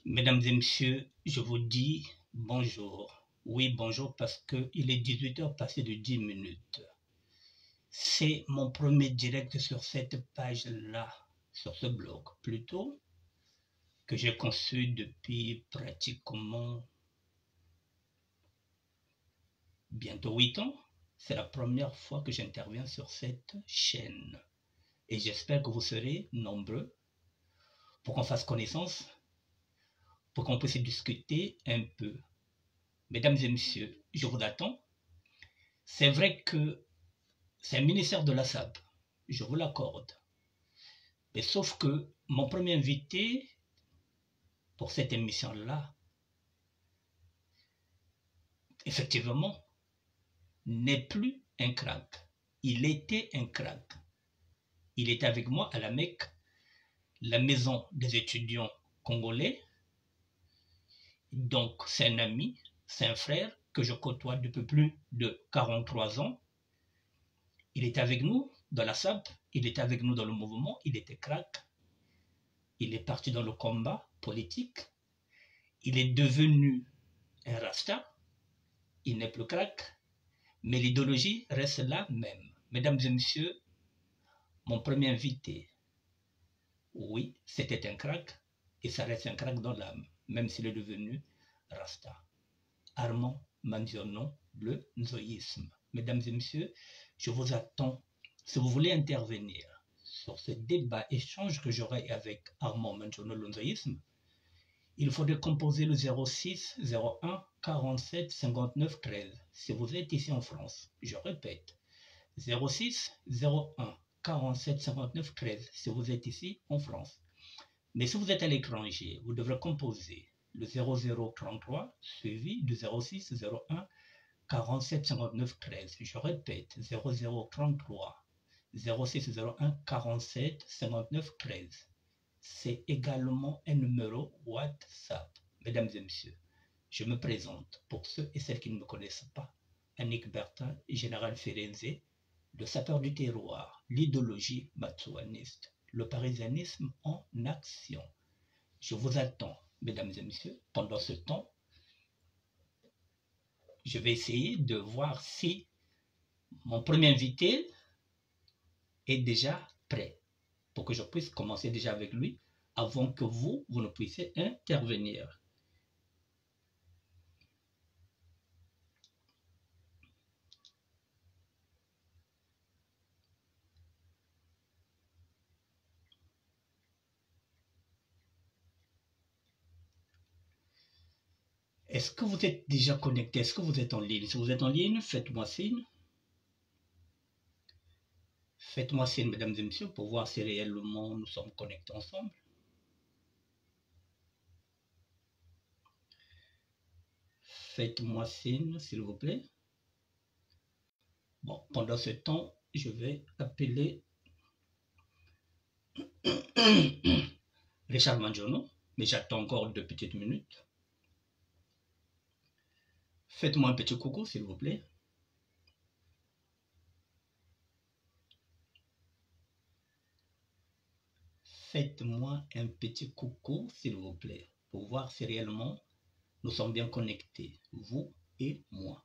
Mesdames et messieurs, je vous dis bonjour. Oui, bonjour parce qu'il est 18h passé de 10 minutes. C'est mon premier direct sur cette page-là, sur ce blog plutôt, que j'ai conçu depuis pratiquement bientôt 8 ans. C'est la première fois que j'interviens sur cette chaîne. Et j'espère que vous serez nombreux pour qu'on fasse connaissance, pour qu'on puisse discuter un peu. Mesdames et messieurs, je vous attends. C'est vrai que c'est un ministère de la SAP, je vous l'accorde. Mais sauf que mon premier invité pour cette émission-là, effectivement, n'est plus un crack. Il était un crack. Il était avec moi à la Mecque, la maison des étudiants congolais. Donc, c'est un ami, c'est un frère que je côtoie depuis plus de 43 ans. Il était avec nous dans la SAP, il était avec nous dans le mouvement, il était crack. Il est parti dans le combat politique. Il est devenu un rasta. Il n'est plus crack. Mais l'idéologie reste la même. Mesdames et messieurs, mon premier invité, oui, c'était un crack. Et ça reste un crack dans l'âme, même s'il est devenu rasta. Armand Manziono, le nzoïsme. Mesdames et messieurs, je vous attends. Si vous voulez intervenir sur ce débat, échange que j'aurai avec Armand Manziono, le nzoïsme, il faudrait composer le 06 01 47 59 13. Si vous êtes ici en France, je répète, 06 01 47 59 13. Si vous êtes ici en France. Mais si vous êtes à l'étranger, vous devrez composer le 0033 suivi du 06 01 47 59 13. Je répète, 0033 06 01 47 59 13. C'est également un numéro WhatsApp. Mesdames et messieurs, je me présente pour ceux et celles qui ne me connaissent pas. Annick Bertin, général Firenze, le sapeur du terroir, l'idéologie matsouaniste, le parisianisme en action. Je vous attends, mesdames et messieurs. Pendant ce temps, je vais essayer de voir si mon premier invité est déjà prêt pour que je puisse commencer déjà avec lui avant que vous ne puissiez intervenir. Est-ce que vous êtes déjà connecté? Est-ce que vous êtes en ligne? Si vous êtes en ligne, faites-moi signe. Faites-moi signe, mesdames et messieurs, pour voir si réellement nous sommes connectés ensemble. Faites-moi signe, s'il vous plaît. Bon, pendant ce temps, je vais appeler Richard Manziono, mais j'attends encore 2 petites minutes. Faites-moi un petit coucou, s'il vous plaît. Faites-moi un petit coucou, s'il vous plaît, pour voir si réellement nous sommes bien connectés, vous et moi.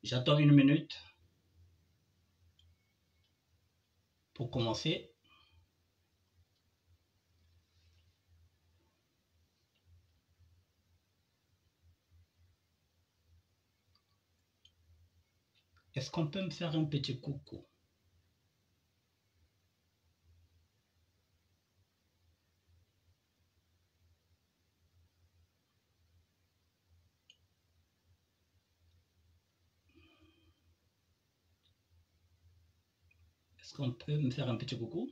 J'attends 1 minute pour commencer. Est-ce qu'on peut me faire un petit coucou? Est-ce qu'on peut me faire un petit coucou?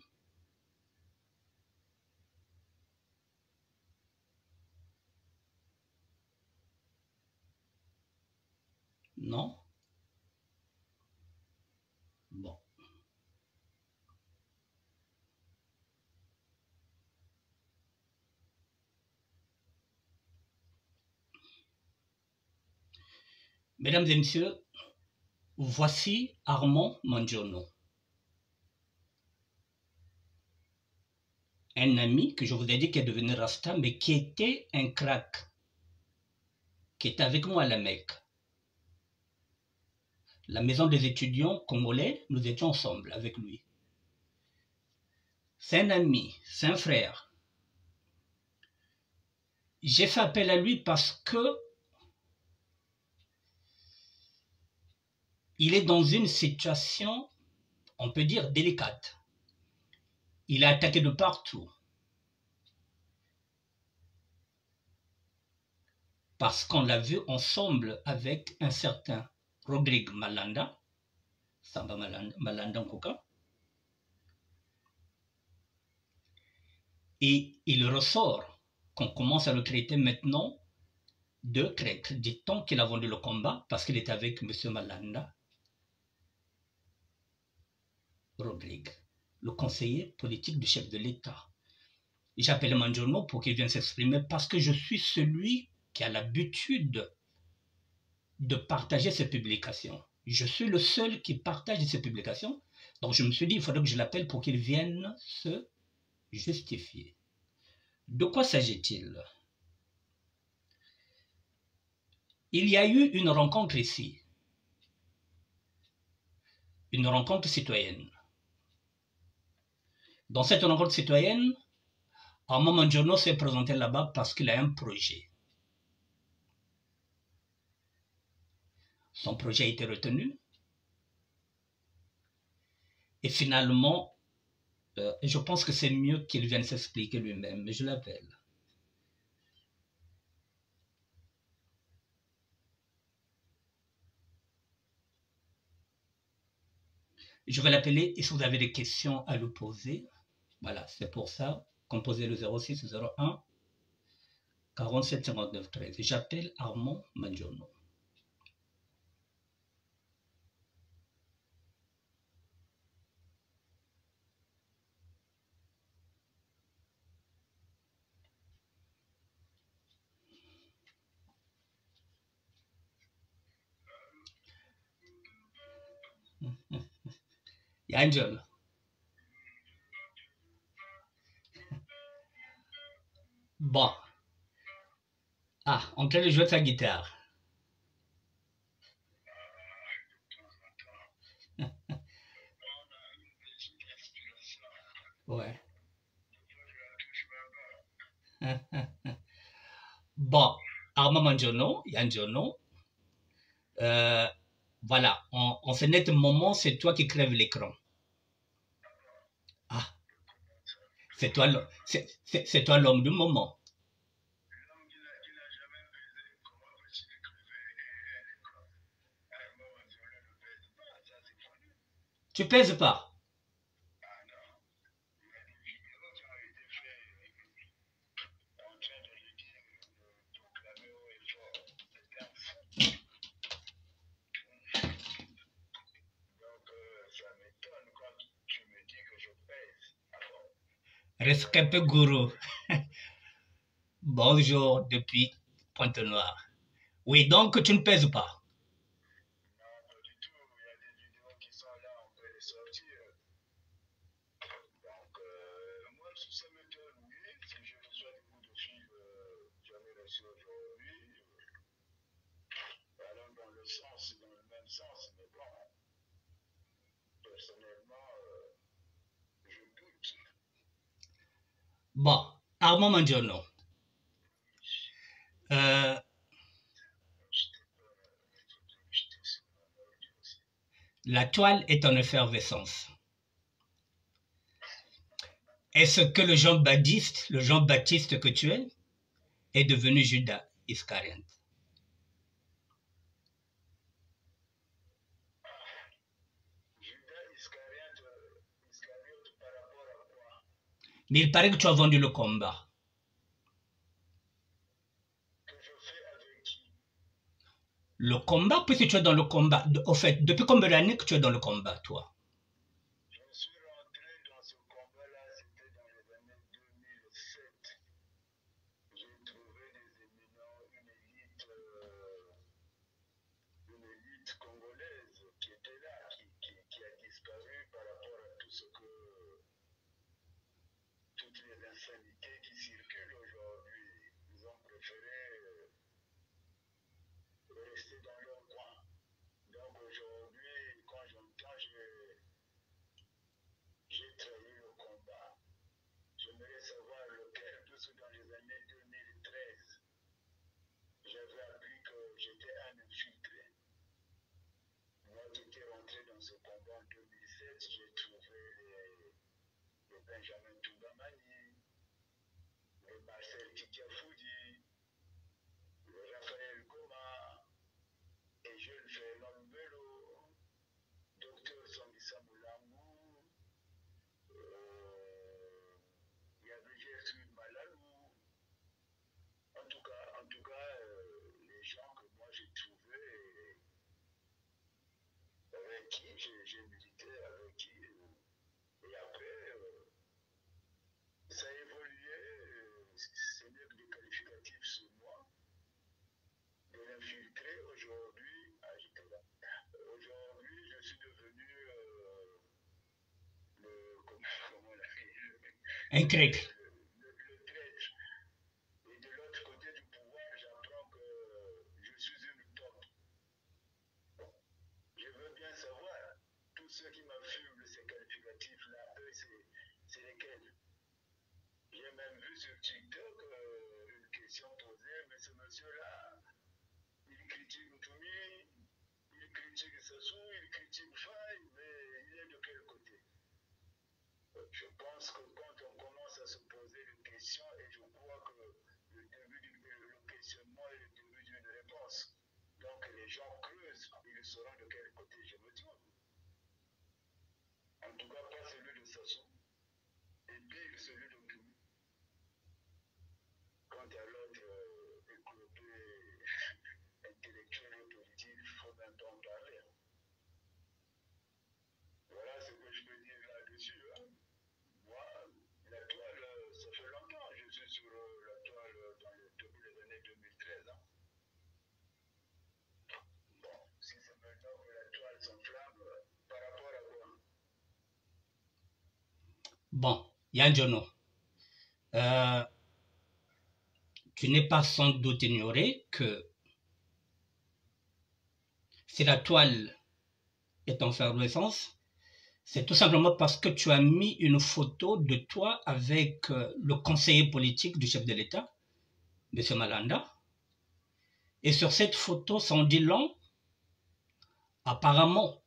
Non? Bon. Mesdames et messieurs, voici Armand Mangione, un ami que je vous ai dit qui est devenu Rasta, mais qui était un crack, qui était avec moi à la Mecque. La maison des étudiants congolais, nous étions ensemble avec lui. C'est un ami, c'est un frère. J'ai fait appel à lui parce que il est dans une situation, on peut dire, délicate. Il est attaqué de partout. Parce qu'on l'a vu ensemble avec un certain Rodrigue Malanda, Samba Malanda Nkoka, et il ressort qu'on commence à le traiter maintenant de traître, dit-on qu'il a vendu le combat parce qu'il était avec M. Malanda Rodrigue, le conseiller politique du chef de l'État. J'appelle Mangione pour qu'il vienne s'exprimer parce que je suis celui qui a l'habitude de partager ses publications. Je suis le seul qui partage ses publications. Donc je me suis dit, il faudrait que je l'appelle pour qu'il vienne se justifier. De quoi s'agit-il? Il y a eu une rencontre ici, une rencontre citoyenne. Dans cette rencontre citoyenne, Armand Mangione s'est présenté là-bas parce qu'il a un projet. Son projet a été retenu. Et finalement, je pense que c'est mieux qu'il vienne s'expliquer lui-même, mais je l'appelle. Je vais l'appeler et si vous avez des questions à lui poser, voilà, c'est pour ça, composez le 06 01 47 59 13. J'appelle Armand Mangione. Angel. Bon. Ah, en train de jouer sa guitare. Ouais. Bon, Armand Mangione, voilà, en ce net moment, c'est toi qui crèves l'écran. Ah, c'est toi l'homme du moment. Tu pèses pas. Rescapé gourou. Bonjour depuis Pointe-Noire. Oui, donc tu ne pèses pas. Bon, Armand Mangione. La toile est en effervescence. Est-ce que le Jean-Baptiste que tu es, est devenu Judas Iscariote? Mais il paraît que tu as vendu le combat. Le combat, puisque tu es dans le combat. Au fait, depuis combien d'années que tu es dans le combat, toi? ce que, toutes les insanités qui circulent aujourd'hui, ils ont préféré rester dans leur coin. Donc aujourd'hui, quand j'entends, j'ai trahi le combat. J'aimerais savoir lequel, parce que dans les années 2013, j'avais appris que j'étais un infiltré. Moi qui étais rentré dans ce combat en 2007, j'ai trouvé les Benjamin Toubamani, les Marcel Tikiafoudi, le Raphaël Goma, et jeune Fernand Bello, docteur Sangissa Moulangou, il y avait Gertrude Malalou. En tout cas les gens que moi j'ai trouvés, avec qui j'ai milité, avec qui. Et après, ça a évolué, ce n'est que des qualificatifs sur moi. De l'infiltré, aujourd'hui, j'étais là. Aujourd'hui, je suis devenu comment on l'appelle, Un traître. le traître. Et de l'autre côté du pouvoir, j'apprends que je suis une top. Je veux bien savoir, tous ceux qui m'affirment ces qualificatifs-là, eux, c'est lesquels? J'ai même vu sur TikTok une question posée, mais ce monsieur-là, il critique Ntoumi, il critique Sassou, il critique Faye, mais il est de quel côté? Je pense que quand on commence à se poser des questions, et je crois que le questionnement est le début d'une réponse. Donc les gens creusent, ils sauront de quel côté je me trouve. En tout cas, pas celui de Sassou, et pire celui de Ntoumi. Quant à l'autre éclopé intellectuel et politique, il faut même pas en parler. Voilà ce que je peux dire là-dessus. Hein. Moi, la toile, ça fait longtemps. Je suis sur la toile depuis les années 2013. Hein. Bon, si c'est maintenant que la toile s'enflamme, par rapport à quoi? Bon, Yann Jono, tu n'es pas sans doute ignoré que si la toile est en effervescence, c'est tout simplement parce que tu as mis une photo de toi avec le conseiller politique du chef de l'État, M. Malanda. Et sur cette photo, ça en dit long. Apparemment,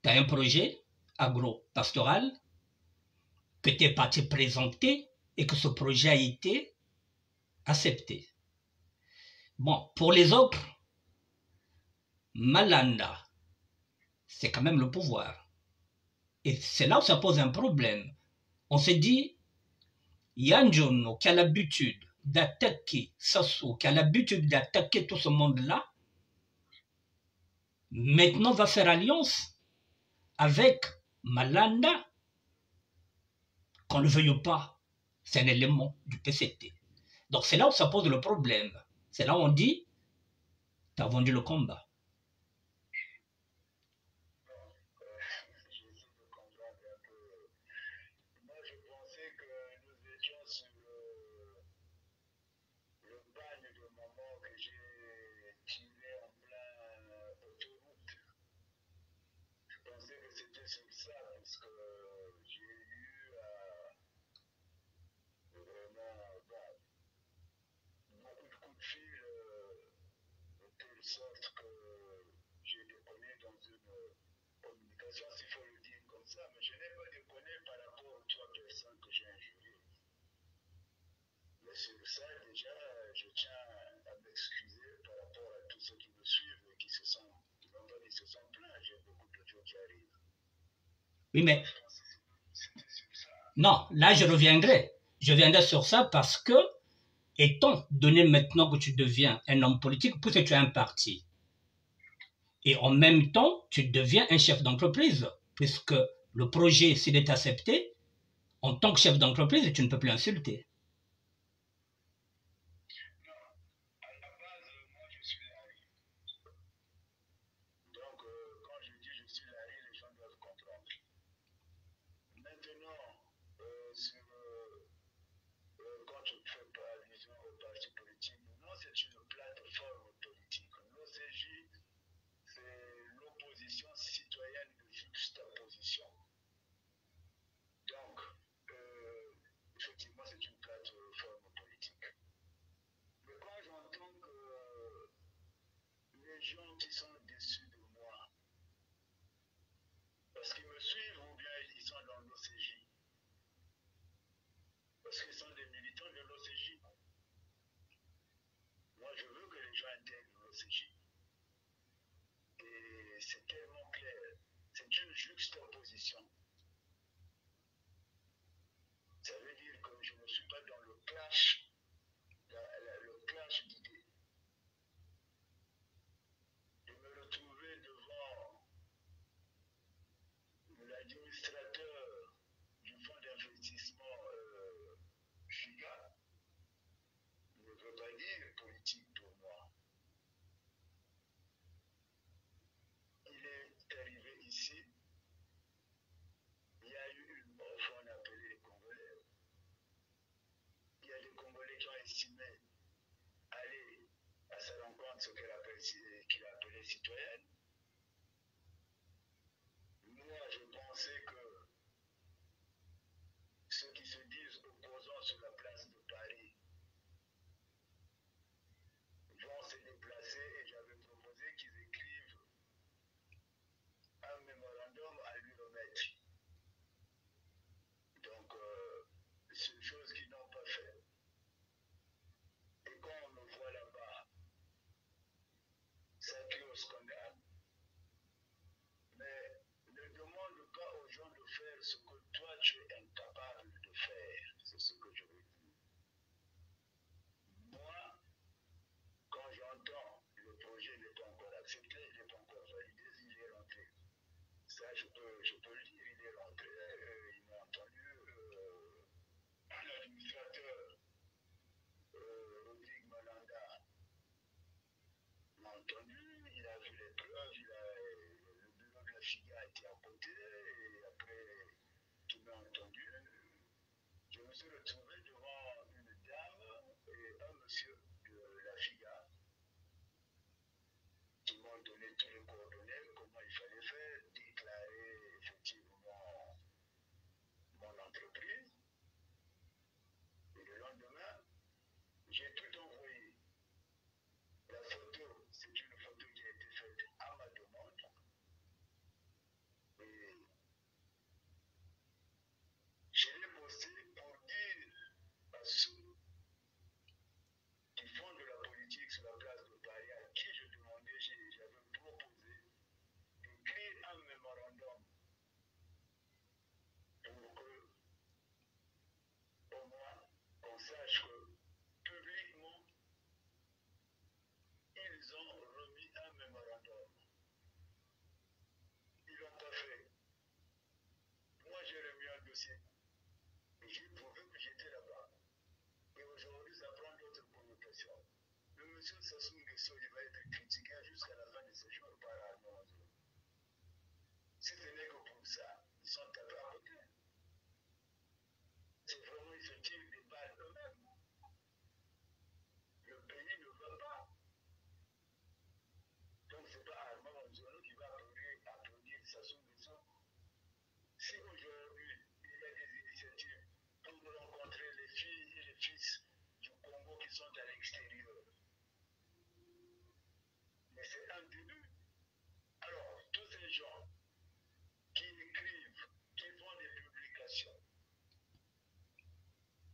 tu as un projet agro-pastoral que tu es parti présenter et que ce projet a été accepté. Bon, pour les autres, Malanda, c'est quand même le pouvoir. Et c'est là où ça pose un problème. On se dit, Yann Jono, qui a l'habitude d'attaquer Sassou, qui a l'habitude d'attaquer tout ce monde-là, maintenant va faire alliance avec Malanda, qu'on ne le veuille pas, c'est un élément du PCT. Donc c'est là où ça pose le problème. C'est là où on dit, tu as vendu le combat. J'essaie de comprendre un peu. Moi, je pensais que nous étions sur le bagne de moment que j'ai tiré en plein autoroute. Je pensais que c'était sur ça, parce que j'ai eu vraiment beaucoup de coups de fil, de telle sorte que j'ai déconné dans une communication, s'il faut le dire comme ça, mais je n'ai pas déconné par rapport aux trois personnes que j'ai injuriées. Mais sur ça, déjà, je tiens à m'excuser par rapport à tous ceux qui me suivent et qui se sont plaints. J'ai beaucoup de gens qui arrivent. Oui, mais C'était sur ça. non, là je reviendrai. Je reviendrai sur ça parce que, étant donné maintenant que tu deviens un homme politique, puisque tu as un parti, et en même temps, tu deviens un chef d'entreprise, puisque le projet, s'il est accepté, en tant que chef d'entreprise, tu ne peux plus insulter. Non, à la base, moi je suis Larry. Donc, quand je dis je suis Larry, les gens doivent comprendre. c'est une plateforme politique. L'OCJ, c'est l'opposition citoyenne de juxtaposition. Donc, effectivement, c'est une plateforme politique. Mais quand j'entends que les gens qui sont déçus de moi, parce qu'ils me suivent ou bien ils sont dans l'OCJ, parce qu'ils sont des militants de l'OCJ, moi je veux que les gens intègrent l'OCJ. Et c'est tellement clair, c'est une juxtaposition. Ça veut dire que je ne suis pas dans le clash, le clash d'idées. Je me retrouvais devant l'administrateur du fonds d'investissement FIGA ne veut pas dire politique pour moi. Il est arrivé ici, il y a eu une offre, on appelait les Congolais. Il y a des Congolais qui ont estimé aller à sa rencontre, ce qu'il appelait citoyenne. Moi, je pensais que ceux qui se disent opposants sur la place de Paris vont se déplacer et j'avais proposé qu'ils écrivent un mémorandum à lui remettre. Donc, c'est une chose qu'ils n'ont pas fait. Et quand on me voit là-bas, ça crie au scandale. Mais ne demande pas aux gens de faire ce que toi tu es incapable de faire. C'est ce que je veux dire. Moi, quand j'entends le projet n'est pas encore accepté, il n'est pas encore validé, il est rentré. Ça, je peux le dire, il est rentré, il m'a entendu, l'administrateur Rodrigue Malanda m'a entendu, il a vu les preuves, le bureau de la FIGA a été à côté, et après qu'il m'a entendu, je me suis retrouvé devant une dame et un monsieur de la FIGA qui m'ont donné tous les coordonnées, comment il fallait faire, déclarer effectivement mon entreprise. Et le lendemain, j'ai tout envoyé. La photo, c'est une photo qui a été faite à ma demande. Et je l'ai posté pour dire à ceux qui font de la politique sur la place de Paris, à qui je demandais, j'avais proposé d'écrire un mémorandum pour que, au moins, on sache que publiquement, ils ont remis un mémorandum. Ils ne l'ont pas fait. Moi, j'ai remis un dossier et j'ai prouvé que j'étais là-bas. Et aujourd'hui, ça prend d'autres connotations. Le monsieur Sassou Nguesso, il va être critiqué jusqu'à la fin de ses jours par Arnaud Anzou. Si ce n'est que pour ça, ils sont tapés à côté. C'est vraiment, ils se tirent des balles eux-mêmes. Le pays ne va pas. Donc, ce n'est pas Arnaud Anzou qui va applaudir Sassou Nguesso. Si aujourd'hui, il y a des initiatives pour rencontrer les filles et les fils du Congo qui sont à l'extérieur, mais c'est un début. Alors, tous ces gens qui écrivent, qui font des publications,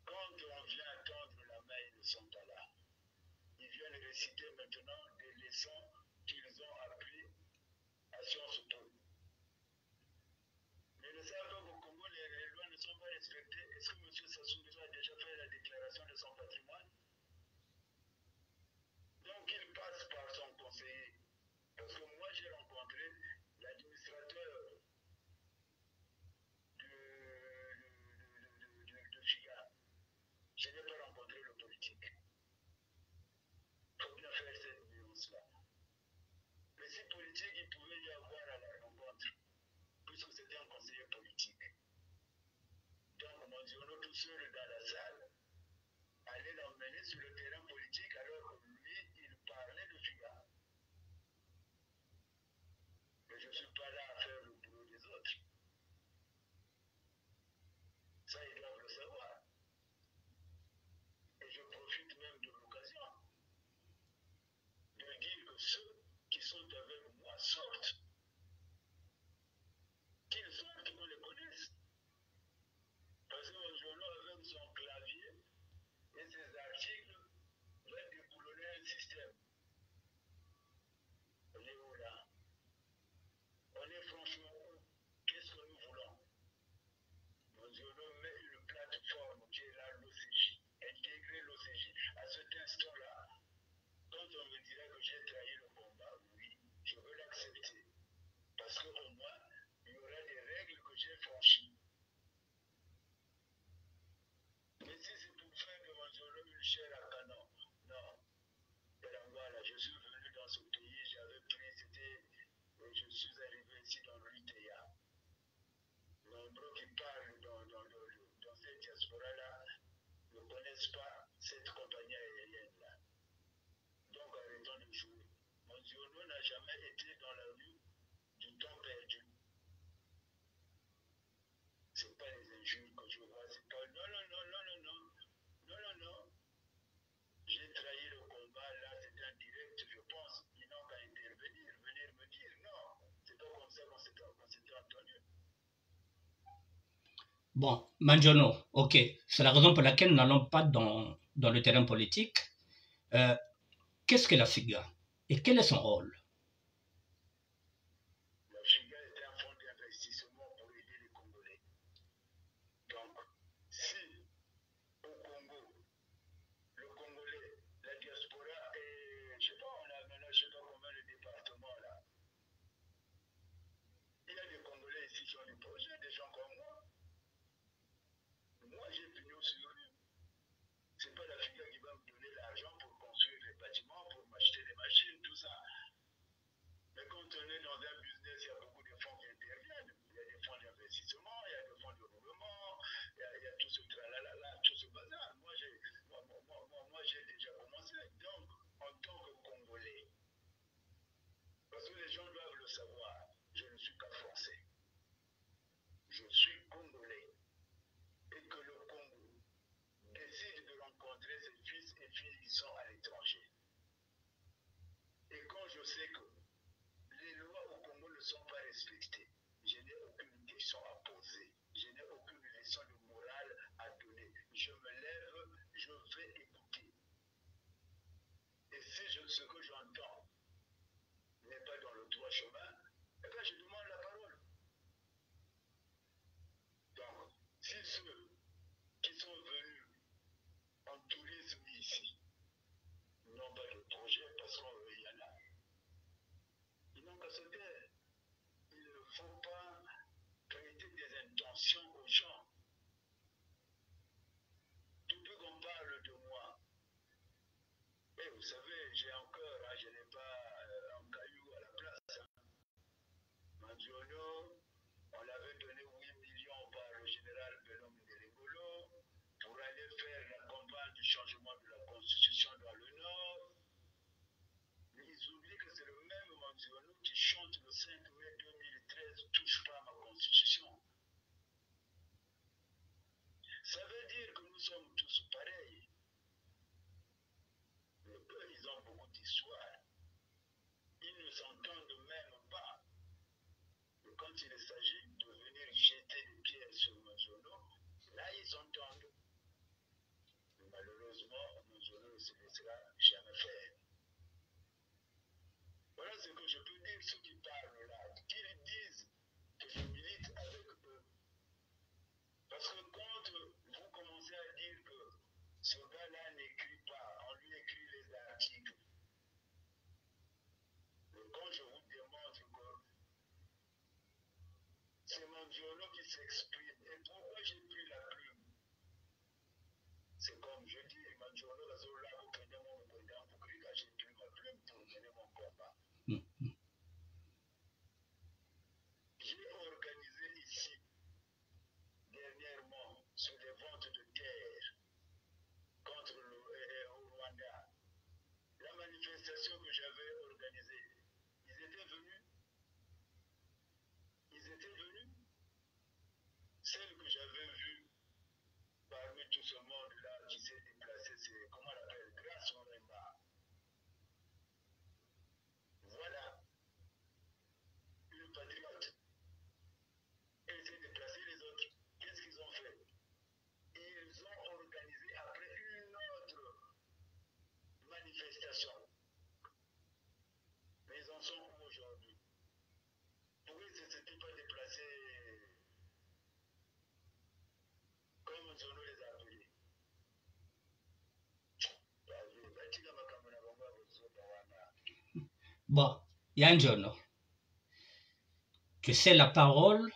quand on vient tendre la main, ils ne sont pas là. Ils viennent réciter maintenant des leçons qu'ils ont appris à Sciences Po. Mais ne savent pas qu'au Congo, les lois ne sont pas respectées. Est-ce que M. Sassou Nguesso a déjà fait la déclaration de son patrimoine? Donc, il passe par son conseiller. Parce que moi, j'ai rencontré l'administrateur de FIGA. Je n'ai pas rencontré le politique. Il faut bien faire cette nuance-là. Mais si politique, il pouvait y avoir à la rencontre, puisque c'était un conseiller politique. Donc, Monziono tout seul dans la salle, allait l'emmener sur le terrain politique alors que lui, je ne suis pas là à faire le boulot des autres. Ça, ils doivent le savoir. Et je profite même de l'occasion de dire que ceux qui sont avec moi sortent. Qu'ils sortent, qu'on les connaisse. Parce que mon journal avec son clavier et ses articles va déboulonner un système. On est où là? On est franchement où? Qu'est-ce que nous voulons? Mon journal met une plateforme qui est là, l'OCJ. Intégrer l'OCJ. À cet instant-là, quand on me dira que j'ai trahi le combat, oui, je veux l'accepter. Parce qu'au moins, il y aura des règles que j'ai franchies. Mais si c'est pour faire de mon journal une chair à canon, non. Voilà, je suis venu dans ce pays, j'avais pris, je suis arrivé ici dans l'UTA. Nombreux qui parlent dans cette diaspora-là ne connaissent pas cette compagnie aérienne-là. Donc arrêtons de jouer. Mon Ziono n'a jamais été dans la rue du temps perdu. Ce n'est pas les injures que je vois, c'est pas non, non, non, non, non, non, non, non, non. J'ai trahi le combat, là c'est un direct, je pense. Ils n'ont qu'à intervenir, venir me dire non. C'est pas comme ça qu'on s'était entendu. Bon, Manjono, ok, c'est la raison pour laquelle nous n'allons pas dans le terrain politique. Qu'est-ce que la FIGA et quel est son rôle? La FIGA est un fonds d'investissement pour aider les Congolais. Donc, si au Congo, le Congolais, la diaspora et je sais pas, on a maintenant je sais pas combien de départements là. Il y a des Congolais ici qui ont des projets, des gens comme moi. Moi, j'ai pignon sur rue. C'est pas la FIGA qui va me donner l'argent pour construire des bâtiments, pour m'acheter des machines, tout ça. Mais quand on est dans un business, il y a beaucoup de fonds qui interviennent. Il y a des fonds d'investissement, il y a des fonds de roulement, il y a tout ce tralala, tout ce bazar. Moi, j'ai déjà commencé. Donc, en tant que Congolais, parce que les gens doivent le savoir, je ne suis pas français. Je suis Congolais. Et que le Congo décide de rencontrer ses fils et filles qui sont à l'étranger. Et quand je sais que les lois au Congo ne sont pas respectées, je n'ai aucune question à poser. Je n'ai aucune leçon de morale à donner. Je me lève, je vais écouter. Et si ce que j'entends n'est pas dans le droit chemin, eh bien je demande la parole. Donc, si ceux qui sont venus en tourisme ici n'ont pas de projet, parce qu'il y en a, ils n'ont qu'à se taire. Il ne faut pas prêter des intentions aux gens. Depuis qu'on parle de moi, et vous savez, j'ai encore, je n'ai pas un caillou à la place. Manziono, on l'avait donné 8 millions par le général Belom Ndelegolo pour aller faire la campagne du changement de la constitution dans le Nord. Mais ils oublient que c'est le même Manziono qui chante le 5 mai 2013, touche pas à ma constitution. Ça veut dire que nous sommes tous pareils. Mais eux, ils ont beaucoup d'histoire. Ils ne s'entendent même pas. Et quand il s'agit de venir jeter des pierres sur Manziono, là, ils s'entendent. Mais malheureusement, Manziono ne se laissera jamais faire. Voilà ce que je peux dire, ceux qui parlent là, qu'ils disent que je milite avec eux. Parce que quand vous commencez à dire que ce gars-là n'écrit pas, on lui écrit les articles. Mais quand je vous démontre que c'est Manziono qui s'exprime, et pourquoi j'ai pris la plume? C'est comme je dis, Manziono, j'ai pris ma plume pour mener mon combat. J'ai organisé ici, dernièrement, sur les ventes de terre contre le Rwanda, la manifestation que j'avais organisée, ils étaient venus. comment on l'appelle, Grâce Moremba. Voilà, une patriote. Elle s'est déplacée les autres. Qu'est-ce qu'ils ont fait? Ils ont organisé après une autre manifestation. Mais ils en sont où aujourd'hui? Pourquoi ils ne s'étaient pas déplacés comme Zono les a appelés? Bon, Yanjono, tu sais la parole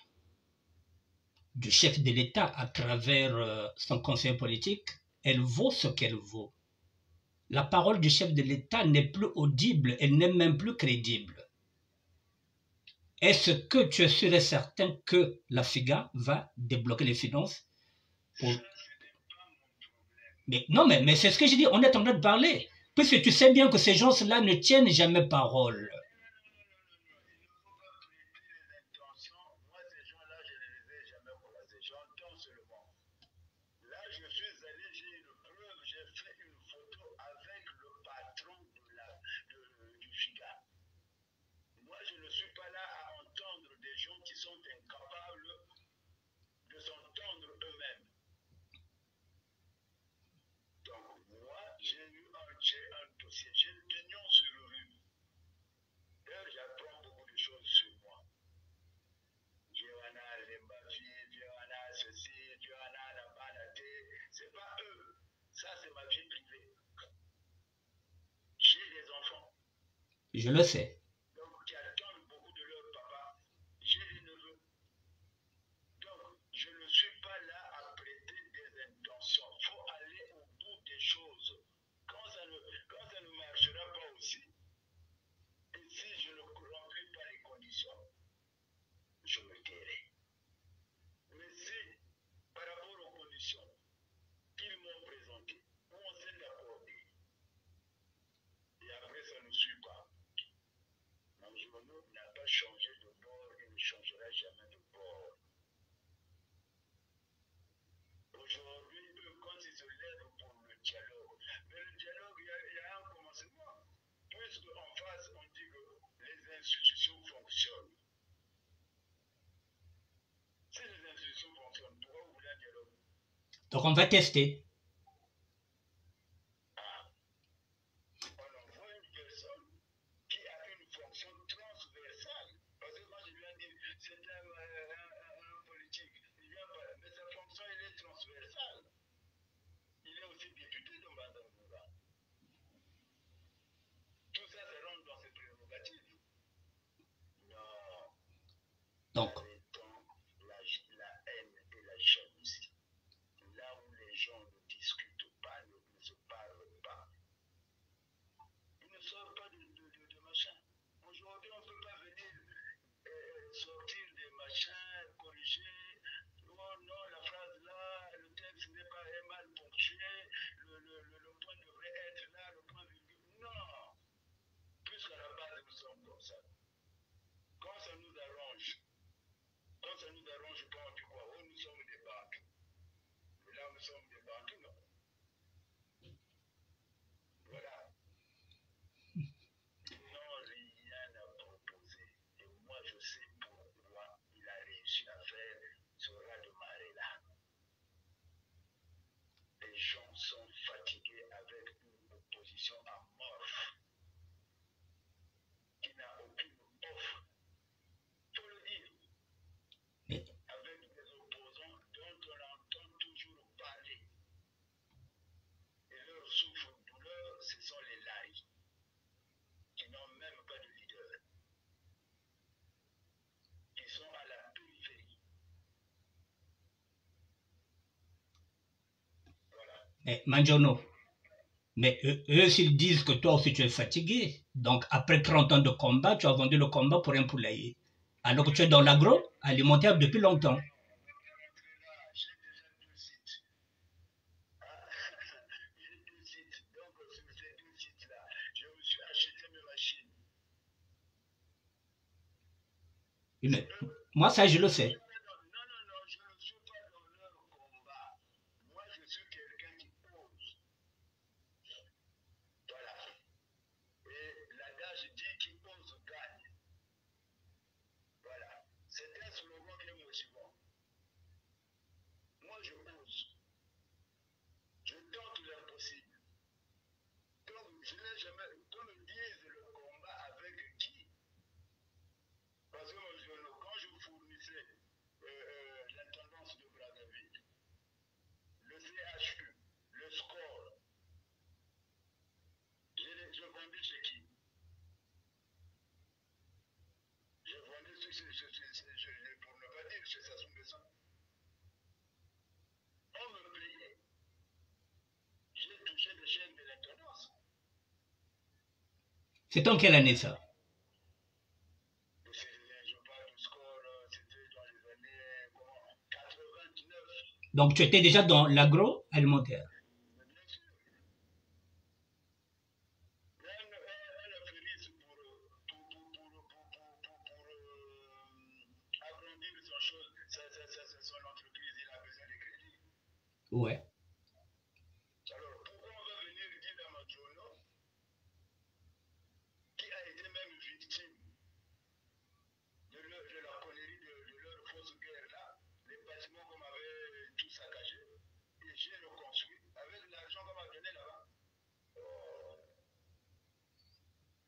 du chef de l'État à travers son conseil politique, elle vaut ce qu'elle vaut. La parole du chef de l'État n'est plus audible, elle n'est même plus crédible. Est-ce que tu es sûr et certain que la FIGA va débloquer les finances pour... Mais non, mais c'est ce que j'ai dit, on est en train de parler. Puisque tu sais bien que ces gens-là ne tiennent jamais parole. Là, je suis allé, j'ai une preuve, j'ai fait une photo avec le patron du FIGA. Moi, je ne suis pas là à entendre des gens qui sont incapables de s'entendre eux-mêmes. Donc, moi, j'ai un dossier, j'ai le pignon sur le rue. D'ailleurs, j'apprends beaucoup de choses sur moi. Johanna Lembafi, Johanna ceci, Johanna la banaté, c'est pas eux. Ça, c'est ma vie privée. J'ai des enfants. Je le sais. Donc, qui attendent beaucoup de leur papa. J'ai des neveux. Donc, je ne suis pas là à prêter des intentions. Il faut aller au bout des choses. Quand ça ne marchera pas aussi, et si je ne remplis pas les conditions, je me tairai. Mais si, par rapport aux conditions qu'ils m'ont présentées, où on s'est accordé, et après ça ne suit pas, mon genou n'a pas changé de bord et ne changera jamais de bord. Aujourd'hui, eux, quand ils se lèvent pour le dialogue, mais le dialogue, il y a un commencement. Puisque en face, on dit que les institutions fonctionnent. Si les institutions fonctionnent, pourquoi vous voulez un dialogue? Donc on va tester. On envoie une personne qui a une fonction transversale. Parce que moi, je lui ai dit, c'est un politique. Il vient pas, mais sa fonction, elle est transversale. Il est aussi député de Mbandangouba. Tout ça, ça rentre dans ses prérogatives. Non. Donc, La haine et la jalousie. Là où les gens ne discutent pas, ne se parlent pas. Ils ne sortent pas de machin. Aujourd'hui, on ne peut pas venir sortir des machins, corriger. Oh non, la phrase là, le texte n'est pas mal ponctué, le point devrait être là, le point virgule. Non! Puisqu'à la base, nous sommes comme ça. Quand ça nous arrange pas, on dit quoi? Oh, nous sommes des banques. Mais là, nous sommes des banques, non? Voilà. Ils n'ont rien à proposer. Et moi, je sais pourquoi il a réussi à faire ce raz de marée-là. Les gens sont fatigués avec une opposition amorphe qui n'a aucune offre. Il faut le dire. mais, Avec des opposants dont on entend toujours parler. Et leur souffre-douleur, ce sont les laïcs qui n'ont même pas de leader. Ils sont à la périphérie. Voilà. mais Manjono, mais eux, s'ils disent que toi aussi tu es fatigué, donc après 30 ans de combat, tu as vendu le combat pour un poulailler. Alors que tu es dans l'agroalimentaire depuis longtemps. J'ai déjà 2 sites. J'ai 2 sites. Donc, sur ces 2 sites-là, je me suis acheté mes machines. Mais, moi, ça, je le sais. Non, je ne suis pas dans leur combat. Moi, je suis quelqu'un qui ose. personnes. On me payait. J'ai touché des chaînes de l'intendance. C'est en quelle année ça? Je parle du score, c'était dans les années 89. Donc tu étais déjà dans l'agroalimentaire. Mais bien sûr, un affairiste pour agrandir son entreprise, il a besoin de crédit. Ouais. Alors, pourquoi on va venir dire à Majono, qui a été même victime de la connerie de leur fausse guerre là, les bâtiments qu'on avait tout saccagés, et j'ai reconstruit avec l'argent qu'on m'a donné là-bas.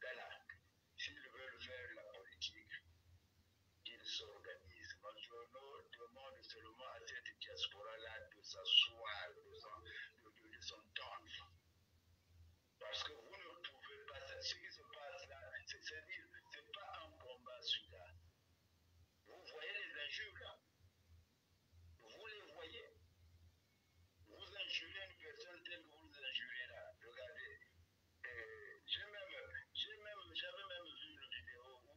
Là, s'ils veulent faire la politique, qu'ils s'organisent. Majono demande seulement à cette diaspora-là de s'asseoir, de s'entendre. Parce que vous ne pouvez pas, ce qui se passe là, c'est-à-dire, c'est pas un combat celui-là. Vous voyez les injures là, vous les voyez. Vous injurez une personne telle que vous injurez là. Regardez, j'avais même vu une vidéo où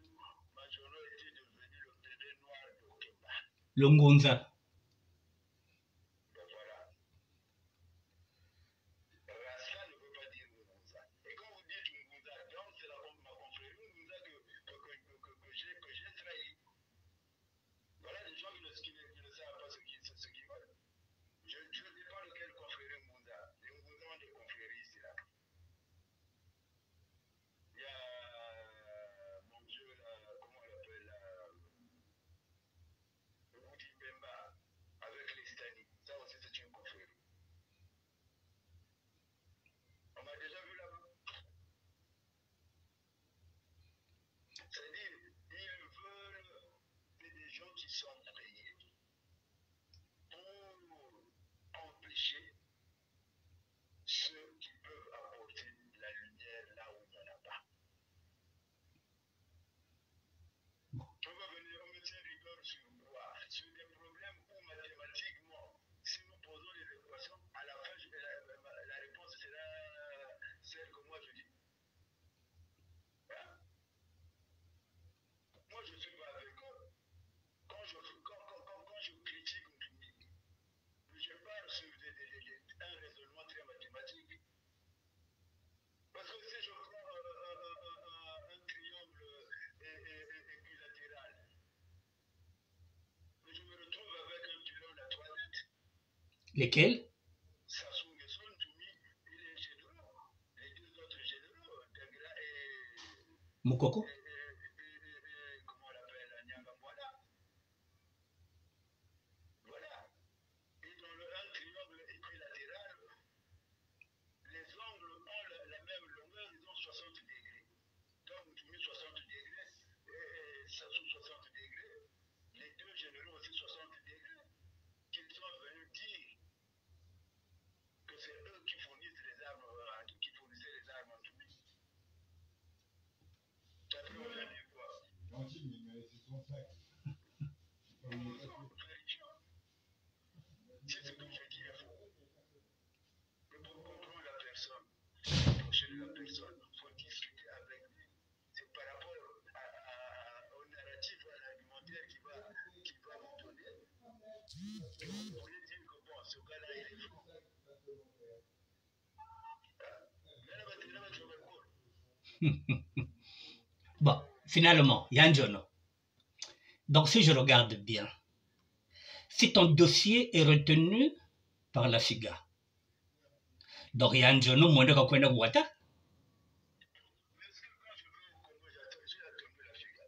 Majono était devenu le bébé noir de Okemba. Le Ngonza. Ben voilà. Rasta ne veut pas dire Ngunza. Et quand vous dites Ngunza, donc c'est ma confrérie Ngunza que j'ai trahi. Voilà des gens qui ne savent pas ce qu'ils veulent. Je ne sais pas lequel confrérie Ngunza. Les Ngunza ont des confréries ici là. Il y a mon Dieu là, comment on l'appelle là, le Woudi Bemba avec les Stani. Ça aussi c'est une confrérie. On m'a déjà vu là-bas. C'est-à-dire, ils veulent, c'est des gens qui sont payés pour empêcher ceux qui peuvent apporter la lumière là où il n'y en a pas. On va venir, on me tient rigueur sur quoi? Sur des problèmes où mathématiquement, si nous posons les équations, à la fin, la réponse sera celle que moi je dis. Hein? Moi je ne suis pas avec eux. Quand je critique une clinique, je parle sur un raisonnement très mathématique. Parce que si je prends un triangle équilatéral, je me retrouve avec un pylône à 3 têtes. Lesquels? Sassou Nguesso, Ntoumi et les généraux. Les deux autres généraux, Dagla et Mukoko? comment on l'appelle, Nyangambwala. Voilà. Et dans un triangle équilatéral, les angles ont la même longueur, ils ont 60 degrés. Donc, Ntoumi 60 degrés et Sassou 60 degrés. Les deux généraux aussi 60 degrés. Qu'ils sont venus dire que c'est eux qui fournissent les armes, qui fournissaient les armes en Ntoumi. Ça peut vous dire quoi? Gentil, mais c'est son sac. Si ce que je dis est faux, mais pour comprendre la personne, approcher de la personne, il faut discuter avec lui. C'est par rapport au narratif, à l'argumentaire qui va vous donner, que vous pourrez dire que bon, ce gars-là, il est faux. Bon, finalement, Yanjono. Donc si je regarde bien, si ton dossier est retenu par la FIGA, donc Yanjono, moins de quoi Wata, Mais est-ce que quand je vais au Congo, j'ai attendu la FIGA?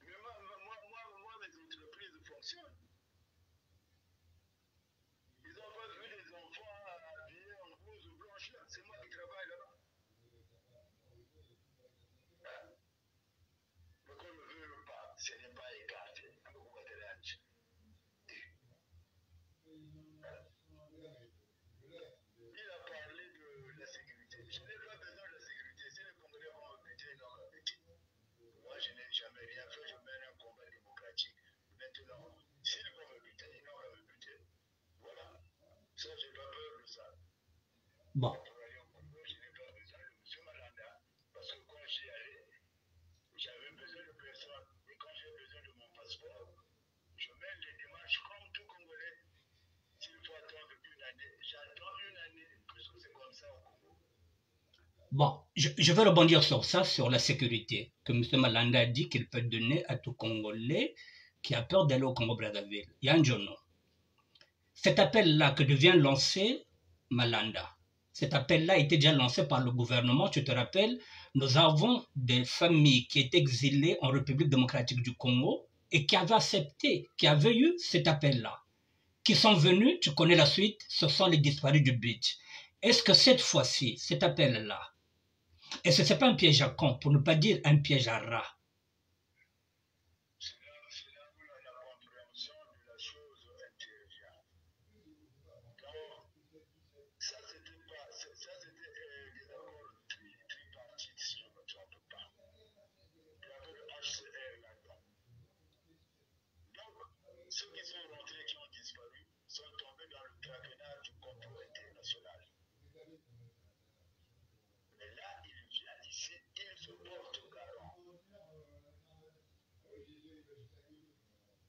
Mais moi, mes entreprises fonctionnent. Ils n'ont pas vu les enfants habillés en blouse blanche là. C'est moi qui travaille là-bas. Hein? Mais qu'on ne veut pas, ce n'est pas écarté. Il a parlé de la sécurité. Je n'ai pas besoin de la sécurité. Si les Congolais vont m'embêter, ils vont m'embêter. Moi, je n'ai jamais rien fait. Je mène un combat démocratique. Maintenant, s'ils vont me Bon, Pour aller au Congo, je n'ai pas besoin de M. Malanda. Parce que quand j'y allais, j'avais besoin de personne. Et quand j'ai besoin de mon passeport, je mène les démarches comme tout Congolais. S'il faut attendre une année, j'attends une année, puisque c'est comme ça au Congo. bon, je vais rebondir sur ça, sur la sécurité, que M. Malanda a dit qu'il peut donner à tout Congolais qui a peur d'aller au Congo-Brazzaville. Yanjono, cet appel-là que devient lancé Malanda, cet appel-là a été déjà lancé par le gouvernement, tu te rappelles, nous avons des familles qui étaient exilées en République démocratique du Congo et qui avaient accepté, qui avaient eu cet appel-là, qui sont venus, tu connais la suite, ce sont les disparus du beach. Est-ce que cette fois-ci, cet appel-là, est-ce que ce n'est pas un piège à con, pour ne pas dire un piège à rat? C'est là où la compréhension de la chose intervient. Donc, ça, c'était pas, ça, c'était des accords tripartites, si je ne me trompe pas. Il y avait le HCR là-dedans. Donc, ceux qui sont rentrés, qui ont disparu, sont tombés dans le traquenard du complot international. Mais là, il vient ici, il se porte garant.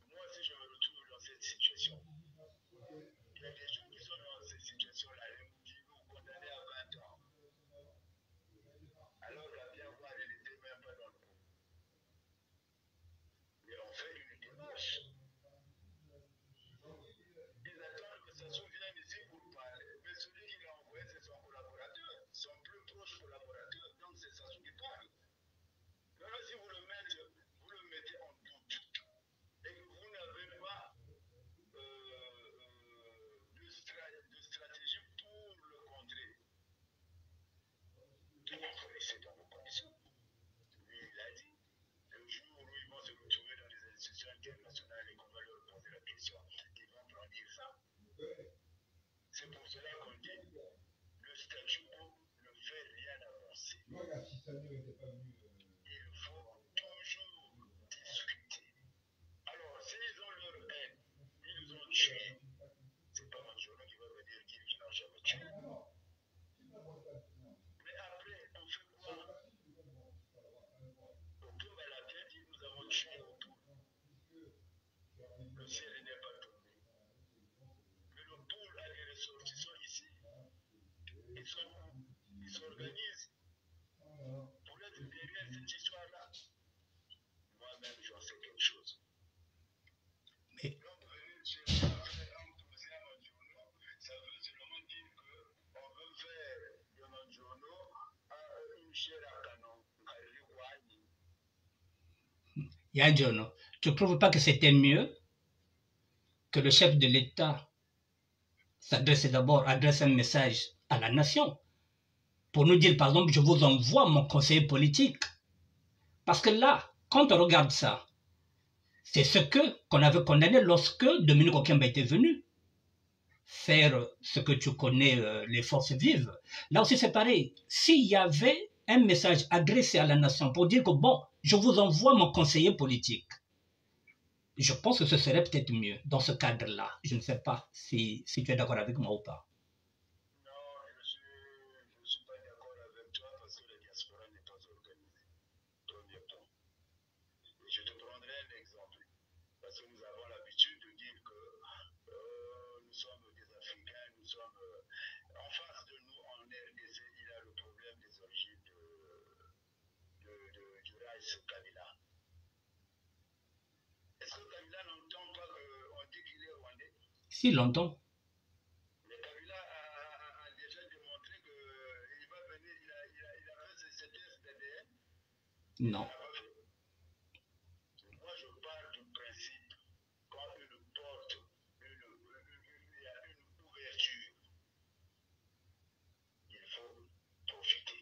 Moi, si je me retrouve dans cette situation, il y a des gens qui sont dans cette situation-là, les Moudjibou condamnés à 20 ans. Alors, la bien voir, elle n'était même pas dans le coup. Mais on fait une démarche. Ils attendent que ça vienne ici pour parler. Mais celui qui l'a envoyé, c'est son collaborateur, son plus proche collaborateur. Donc, c'est Sassou qui parle. Maintenant, si vous le mettez en doute et que vous n'avez pas de stratégie pour le contrer, il faut laisser dans vos conditions. Lui, il a dit, le jour où ils vont se retrouver dans les institutions internationales et qu'on va leur poser la question, ils vont brandir ça. C'est pour cela qu'on dit, le statu quo ne fait rien avancer. Il faut toujours discuter. Alors, s'ils ont leur haine, ils ont tué. C'est pas un journal qui va venir dire qu'ils n'ont jamais tué. Mais après, on fait quoi? Autour, elle a bien dit, nous avons tué autour. Le ciel n'est pas tombé. Mais le pôle a des ressortissants ici. Ils sont où? Ils s'organisent pour être derrière cette histoire-là. Moi-même, j'en sais quelque chose. Mais Donc, venir chercher à faire un procès à Mandjono, ça veut seulement dire qu'on veut faire de Mandjono une chair à canon. Yanjono, tu ne trouves pas que c'était mieux que le chef de l'État adresse un message à la nation pour nous dire, par exemple, je vous envoie mon conseiller politique. Parce que là, quand on regarde ça, c'est ce qu'on avait condamné lorsque Dominique Okemba était venu faire ce que tu connais, les forces vives. Là aussi, c'est pareil. S'il y avait un message adressé à la nation pour dire que, bon, je vous envoie mon conseiller politique, je pense que ce serait peut-être mieux dans ce cadre-là. Je ne sais pas si tu es d'accord avec moi ou pas. Non, je ne suis pas d'accord avec toi parce que la diaspora n'est pas organisée. Premier point. Et je te prendrai un exemple. Parce que nous avons l'habitude de dire que nous sommes des Africains, nous sommes en face de nous en RDC, il y a le problème des origines du Rice Kabila. Est-ce que Kabila n'entend pas qu'on dit qu'il est rwandais? Si, longtemps. Mais Kabila a déjà démontré qu'il va venir, il a fait ses tests d'ADN. Non. Moi, je parle du principe. Quand une porte, il y a une ouverture, il faut profiter.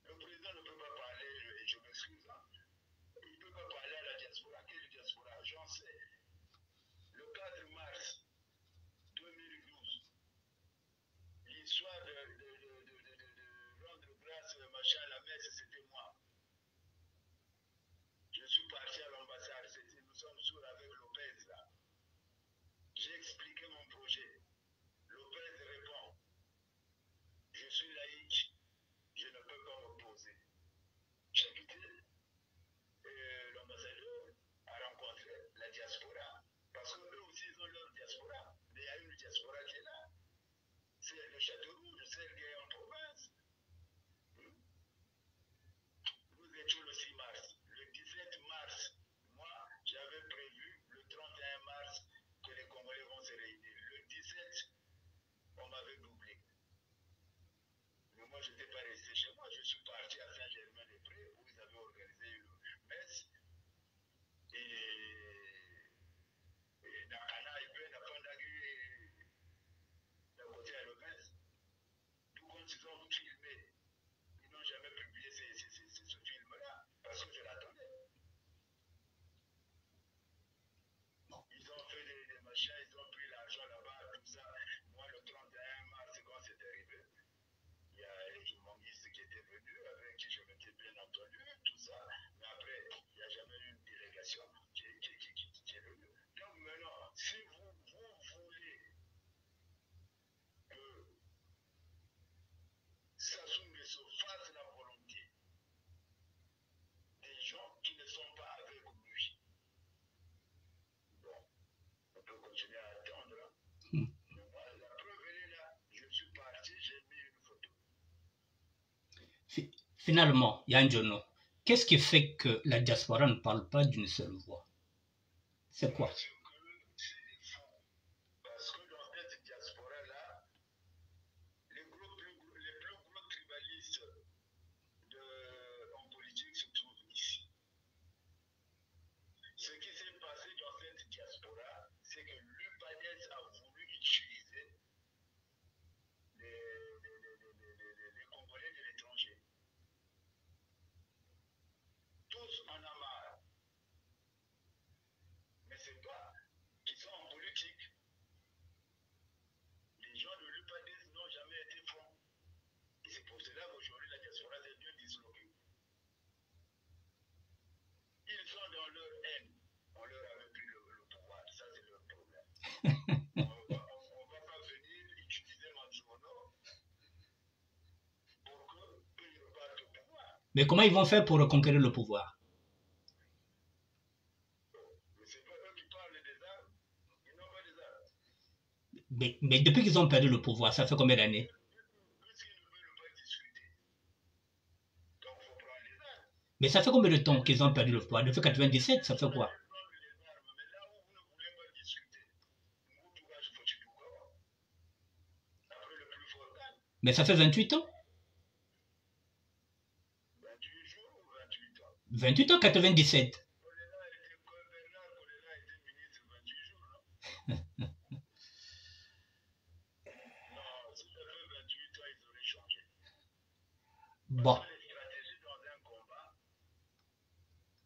Le président ne peut pas parler, je m'excuse, hein, il ne peut pas parler à la diaspora. Quelle diaspora? J'en sais. Le 4 mars 2012, l'histoire de rendre grâce, machin, la messe, c'était moi. Je suis parti à l'ambassade, nous sommes sourds avec Lopez là. J'ai expliqué mon projet. Lopez répond. de Châteauroux, celle qui est en province. Nous étions le 6 mars. Le 17 mars, moi, j'avais prévu le 31 mars que les Congolais vont se réunir. Le 17, on m'avait doublé. Mais moi, je n'étais pas resté chez moi. Je suis parti à Saint-Germain-des-Prés où ils avaient organisé une messe. Et dans Cana, il peut y avoir d'un côté à l'Omes. Tout compte, ils ont filmé. Ils n'ont jamais publié ce film-là parce que je l'attendais. Ils ont fait des machins, ils ont pris l'argent là-bas, tout ça. Moi, le 31 mars, quand c'est arrivé, il y a les humoristes qui étaient venus, avec qui je m'étais bien entendu, tout ça. Mais après, il n'y a jamais eu une délégation qui est venue. Donc maintenant, si vous voulez que Sassou Nguesso fasse la volonté des gens qui ne sont pas avec lui, bon, on peut continuer à attendre. Hmm. La preuve, elle est là. Je suis parti, j'ai mis une photo. Finalement, Yann Jono, qu'est-ce qui fait que la diaspora ne parle pas d'une seule voix? C'est quoi? Parce que c'est fou. Parce que dans cette diaspora-là, les plus gros tribalistes en politique se trouvent ici. Ce qui s'est passé dans cette diaspora, c'est que l'UPADES a voulu utiliser les Congolais de l'étranger. Tous en ont marre. Mais c'est pas qu'ils sont en politique. Les gens de l'UPADES n'ont jamais été francs. Et c'est pour cela qu'aujourd'hui la diaspora est bien disloquée. Ils sont dans leur haine. On leur avait pris le pouvoir. Ça, c'est leur problème. On ne va pas venir utiliser Manzouno pour qu'ils repartent au pouvoir. Mais comment ils vont faire pour reconquérir le pouvoir? Mais c'est pas eux qui parlent des armes. Ils n'ont pas des armes. Mais depuis qu'ils ont perdu le pouvoir, ça fait combien d'années? Puisqu'ils ne veulent pas discuter. Donc, il faut prendre les armes. Mais ça fait combien de temps qu'ils ont perdu le pouvoir? Depuis 97, ça fait quoi? Mais là où vous ne voulez pas discuter, vous trouvez ce foutu du corps. Après le plus fort gagne. Mais ça fait 28 ans. 28 jours ou 28 ans. 28 ans, 97. Bernard Colonna était ministre 28 jours, non? Non, si ça fait 28 ans, ils auraient changé. Bon, Parce que les stratégies dans un combat,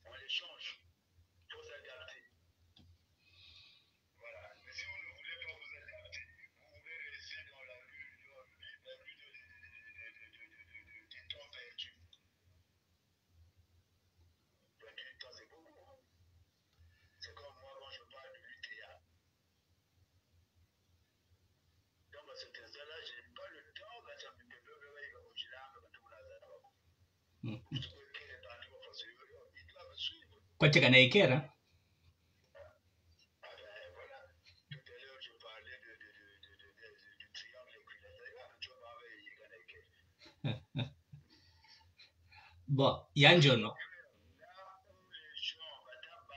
on les change. Il faut s'adapter. Voilà. Mais si vous ne voulez pas vous adapter, vous voulez rester dans la rue des temps perdus. 28 ans, c'est beaucoup. Hein? C'est comme moi quand je parle de l'UTA. Donc à cet instant-là, je n'ai pas le temps quand ça me développe, je l'ai un peu tout là. hmm. Je trouve que les partis vont faire ce qu'ils doivent suivre. Quoi, tu connais Iker, hein? Ah ben voilà. Tout à l'heure, je parlais du triangle équilatéral. Tu vois, avec Yeganeke. Bon, Yann Jono, Là où les gens attendent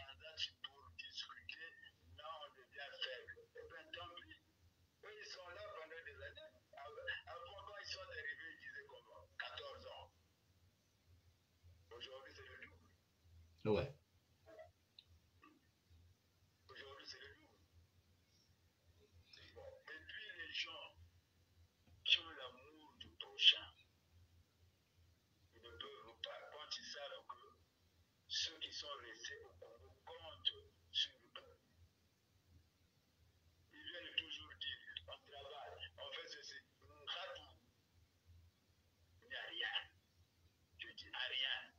pour discuter, là on devient faible. Eh bien, tant pis. Eux, ils sont là pendant des années. Avant, quand ils sont arrivés, ils disaient comment 14 ans. Aujourd'hui, c'est le double. ouais. Aujourd'hui, c'est le double. Bon. Et puis, les gens qui ont l'amour du prochain, ils ne peuvent pas, quand ils savent que ceux qui sont restés au Congo comptent sur le peuple. Ils viennent toujours dire, on travaille, on fait ceci, on ratou. Il n'y a rien. Je dis à rien.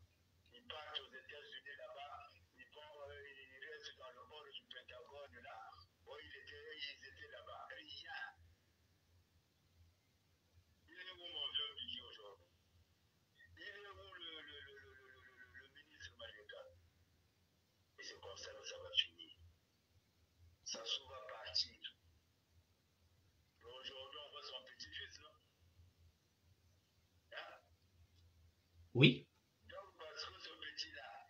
Ils partent aux États-Unis là-bas, ils restent dans le bord du Pentagone là. Bon, ils étaient là-bas. Rien. Il est où mon vieux Biggie aujourd'hui? Il est où le ministre Marieka? Et c'est comme ça que ça va finir. Ça va partir. Aujourd'hui, on voit son petit-fils, non? Oui. Donc, parce que ce petit-là,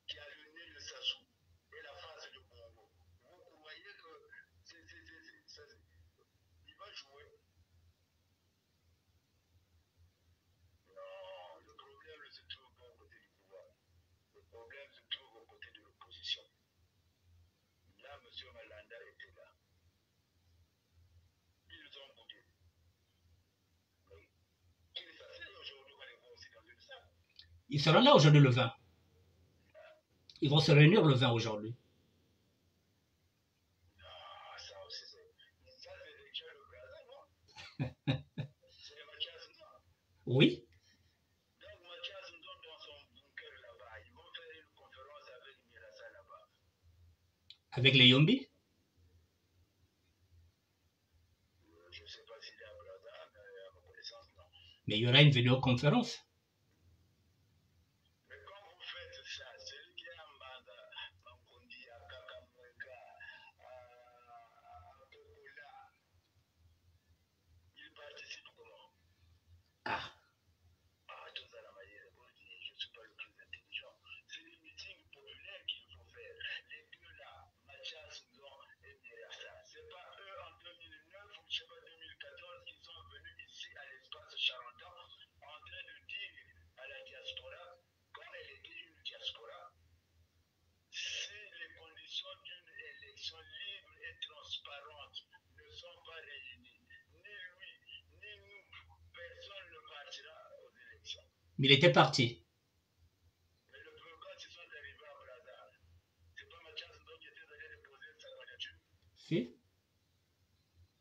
qui a le nez de Sassou et la face de Bongo, vous croyez que il va jouer? Non, le problème ne se trouve pas au côté du pouvoir. Le problème se trouve au côté de l'opposition. Là, M. Malanda était là. Ils ont boudé. Mais qu'ils s'asseyent aujourd'hui, on les voit aussi dans une salle. Ils seront là aujourd'hui le 20. Ils vont se réunir le 20 aujourd'hui. Ah, ça aussi, ça c'est les Tchèques au Brésil, non? C'est les Mathias Ndon. Oui. Donc, Mathias Ndon dans son bunker là-bas, ils vont faire une conférence avec Mirassa là-bas. Avec les Yombi. Je ne sais pas s'il est à Brazza, mais à ma connaissance, non. Mais il y aura une vidéoconférence. Mais quand vous faites ça, celui qui est en Banda, Mankondi, à Kakamweka, à Popola, il participe comment? Ah. Ah, tout ça, la manière, je ne suis pas le plus intelligent. C'est des meetings populaires qu'il faut faire. Les deux là, Mathias Ndon et Mirassa, c'est pas eux en 2009 ou je sais pas 2014 qui sont venus ici à l'espace charenton en train de dire à la diaspora, comme elle était une diaspora, si les conditions d'une élection libre et transparente ne sont pas réunies, ni lui, ni nous, personne ne partira aux élections. Mais il était parti. Mais le pourquoi ils sont arrivés à Brazza, c'est pas Mathias Ndon qui était allé déposer sa candidature. Si.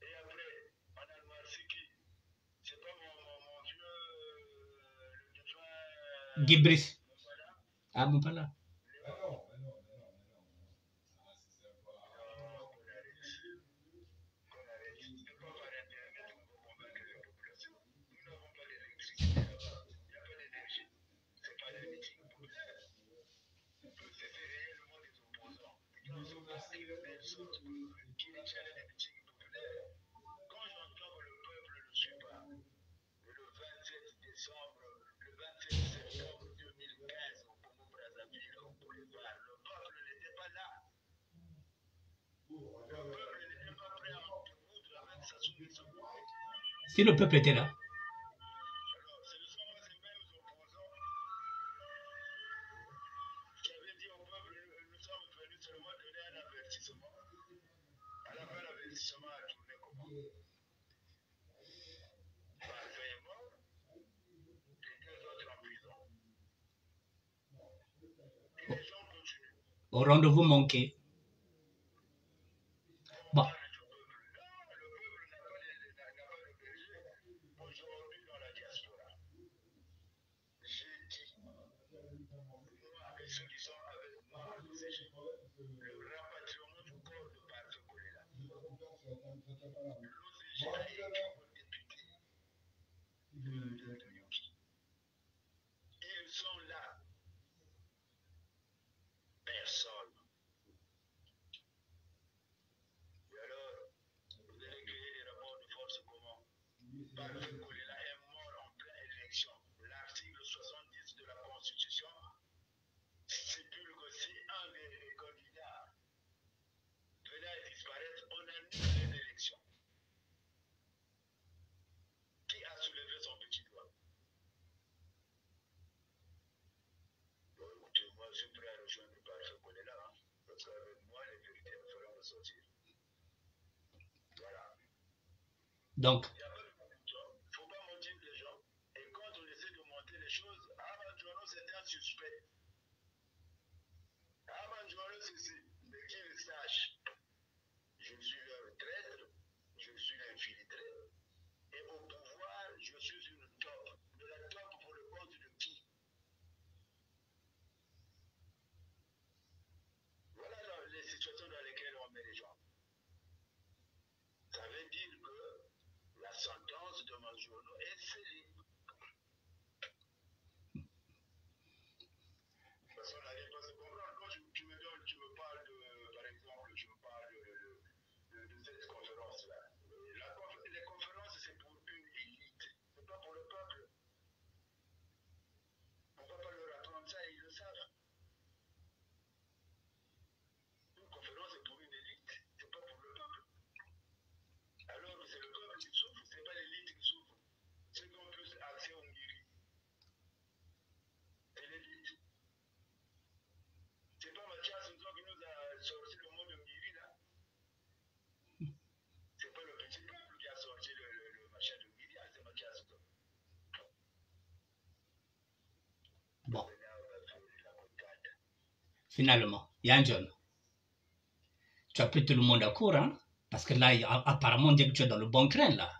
Et après, on a noirci qui? C'est pas mon vieux, le défunt. Guy Brice. Voilà. Ah, bon, pas là. Ah non, mais non, mais non, mais non. Ah, c'est pas. Non, qu'on arrête. Qu'on arrête. C'est pas par Internet qu'on va convaincre les populations. Nous n'avons pas d'électricité là-bas. Il n'y a pas d'énergie. C'est pas des meetings populaires. C'est réellement des opposants. Ils doivent se battre de telle sorte qu'ils tiennent des meetings populaires. Quand j'entends que le peuple ne le suit pas, le 27 décembre, le 27 septembre 2015 au Congo-Brazzaville, au boulevard, le peuple n'était pas là. Le peuple n'était pas prêt à en découdre avec Sassou Nguesso. Si le peuple était là. Alors, ce ne sont pas ces mêmes opposants qui avaient dit au peuple, nous sommes venus seulement donner un avertissement. À la fin, l'avertissement a tourné comment? Parfait est mort, les deux autres en prison. Et les gens continuent. Au rendez-vous manqué. On Bon. parle du peuple. Non, le peuple n'a pas de berger. Aujourd'hui, dans la diaspora, j'ai dit, moi et ceux qui sont avec moi au CG, le rapatriement du corps de Parce Kolela. L'OCG a écrit aux députés de Yuki. Ils sont là. Personne. Et alors, vous allez créer des rapports de force comment? Parce Kolela est mort en pleine élection. L'article 70 de la Constitution stipule que si un des candidats venait à disparaître, on annule les élections. Qui a soulevé son petit doigt? Bon, écoutez, moi je suis prêt à rejoindre Parce Kolela, hein, parce qu'avec moi, les vérités me feront ressortir. Voilà. Donc, Il n'y a pas de confusion. Il ne faut pas mentir les gens. Et quand on essaie de monter les choses, Amanjono, c'était un suspect. Amanjono, c'est mais qu'ils sachent. Je suis leur traître, je suis infiltré. Et au pouvoir, je suis une top. De la top pour le compte de qui? Voilà les situations dans lesquelles on met les gens. Ça veut dire que la Finalement, Yan John, tu as pris tout le monde à court, hein? Parce que là, apparemment, on dit que tu es dans le bon train, là.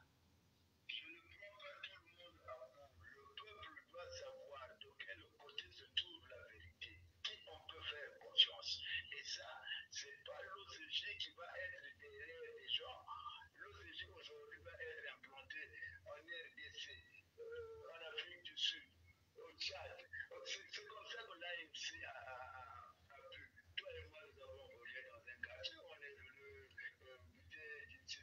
Je ne prends pas tout le monde à court. Le peuple doit savoir de quel côté se trouve la vérité, qui on peut faire confiance. Et ça, c'est pas l'OCG qui va être derrière les gens. L'OCG aujourd'hui va être implanté en RDC, en Afrique du Sud, au Tchad. C'est comme ça que l'AMC a pu. Toi et moi, nous avons volé dans un quartier, on est venu je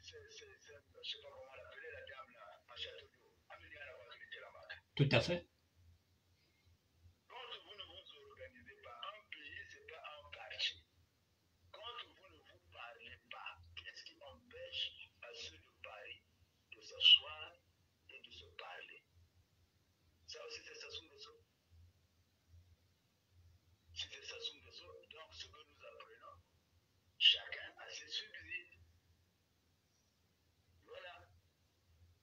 sais pas comment l'appeler, la dame là, à Château d'eau. Amenez à la voiture, était là-bas. Tout à fait. Quand vous ne vous organisez pas, un pays, c'est pas un quartier. Quand vous ne vous parlez pas, qu'est-ce qui empêche à ceux de Paris de s'asseoir et de se parler? Ça aussi, c'est Sassou Nguesso. C'est Sassou Nguesso. Donc, ce que nous apprenons, chacun a ses subsides. Voilà.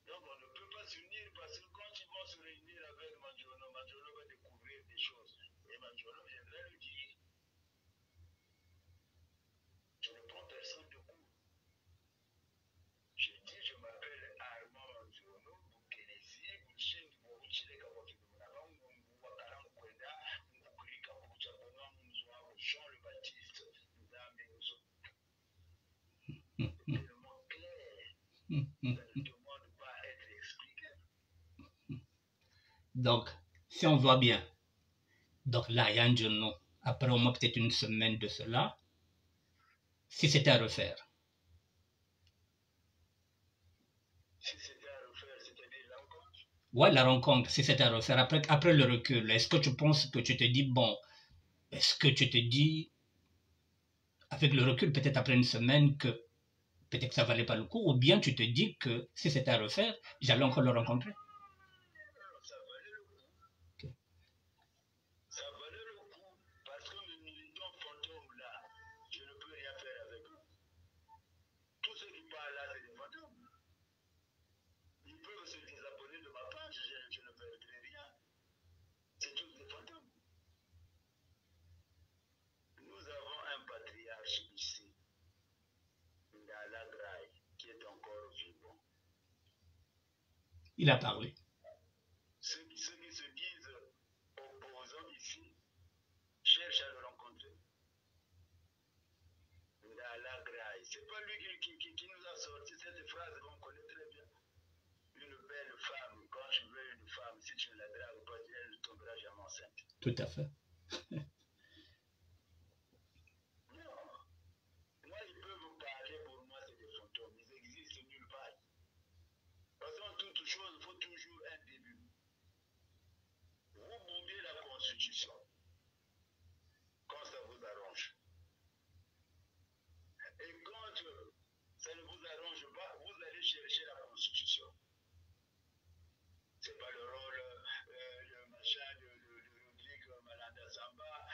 Donc on ne peut pas s'unir parce que quand ils vont se réunir avec Manjono, Manjono va découvrir des choses. Et Manjono viendra lui dire, je ne prends personne de court. Je dis, je m'appelle Armand Manjono, Bukenesi, Buchin, Buchile, Kawakidu, Wakaram Kweda, Mbukurika, Buchabonga, Muzwa, Jean le Baptiste, Nzambe Uzo. C'est tellement clair. Ça ne demande pas à être expliqué. Donc, si on voit bien, donc là, Yan John, après au moins peut-être une semaine de cela, si c'était à refaire. Si c'était à refaire, c'est-à-dire la rencontre. Ouais, la rencontre, si c'était à refaire, après le recul, est-ce que tu penses que tu te dis, bon, est-ce que tu te dis, avec le recul, peut-être après une semaine, que peut-être que ça valait pas le coup, ou bien tu te dis que si c'était à refaire, j'allais encore le rencontrer? Ça valait le coup. Ok. Ça valait le coup parce que mes militants fantômes là, je ne peux rien faire avec eux. Tous ceux qui parlent là, c'est des fantômes. Ils peuvent se désabonner de ma page, je ne perdrai rien. C'est tous des fantômes. Nous avons un patriarche ici, Ndala Graï, qui est encore vivant. Il a parlé. Ceux qui se disent opposants ici cherchent à le rencontrer. Ndala Graï. C'est pas lui qui nous a sorti cette phrase qu'on connaît très bien. Une belle femme, quand tu veux une femme, si tu ne la dragues pas, elle ne tombera jamais enceinte. Tout à fait. Non. Moi, ils peuvent parler, pour moi, c'est des fantômes. Ils existent nulle part. Parce qu'en toute chose, il faut toujours un début. Vous bombez la Constitution quand ça vous arrange. Et quand ça ne vous arrange pas, vous allez chercher la Constitution. C'est pas le rôle, le machin de Rodrigue Malanda Samba.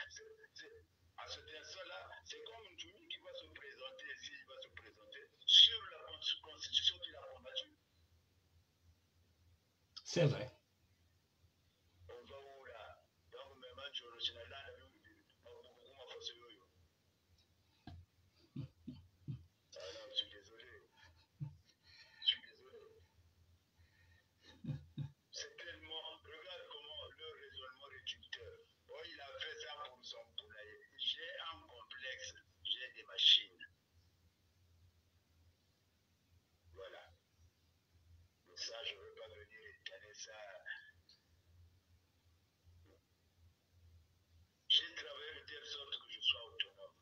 À cet instant-là, c'est comme une Toumi qui va se présenter, s'il va se présenter, sur la Constitution qu'il a combattue. C'est vrai. On va où là? Donc, maintenant, je suis là, je suis désolé. Je suis désolé. C'est tellement. Regarde comment le raisonnement réducteur. Oh, il a fait ça pour son poulailler. J'ai un complexe, j'ai des machines. Voilà. Mais ça, je ne veux pas venir étaler ça. J'ai travaillé de telle sorte que je sois autonome.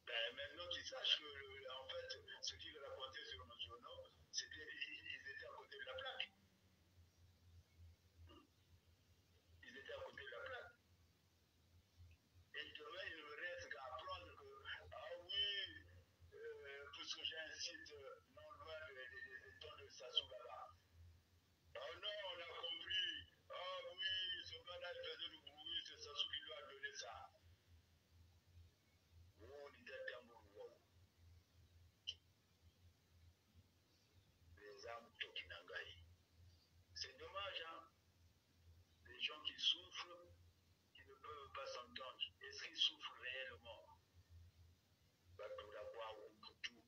Ben, maintenant qu'ils sachent que, en fait, ce qu'ils racontaient sur nos journaux, c'était ils étaient à côté de la plaque. Ils étaient à côté de la plaque. Et demain, il me reste qu'à apprendre que, ah oui, puisque j'ai un site non loin des étangs de Sassou là-bas. Ah non, on a compris. Ah oui, ce gars-là, il faisait du bruit, c'est Sassou qui lui a donné ça. Oh, il était un bon. Les âmes Tokinangai. C'est dommage, hein? Les gens qui souffrent, qui ne peuvent pas s'entendre. Est-ce qu'ils souffrent réellement? Bah, pour l'avoir ou pour tout.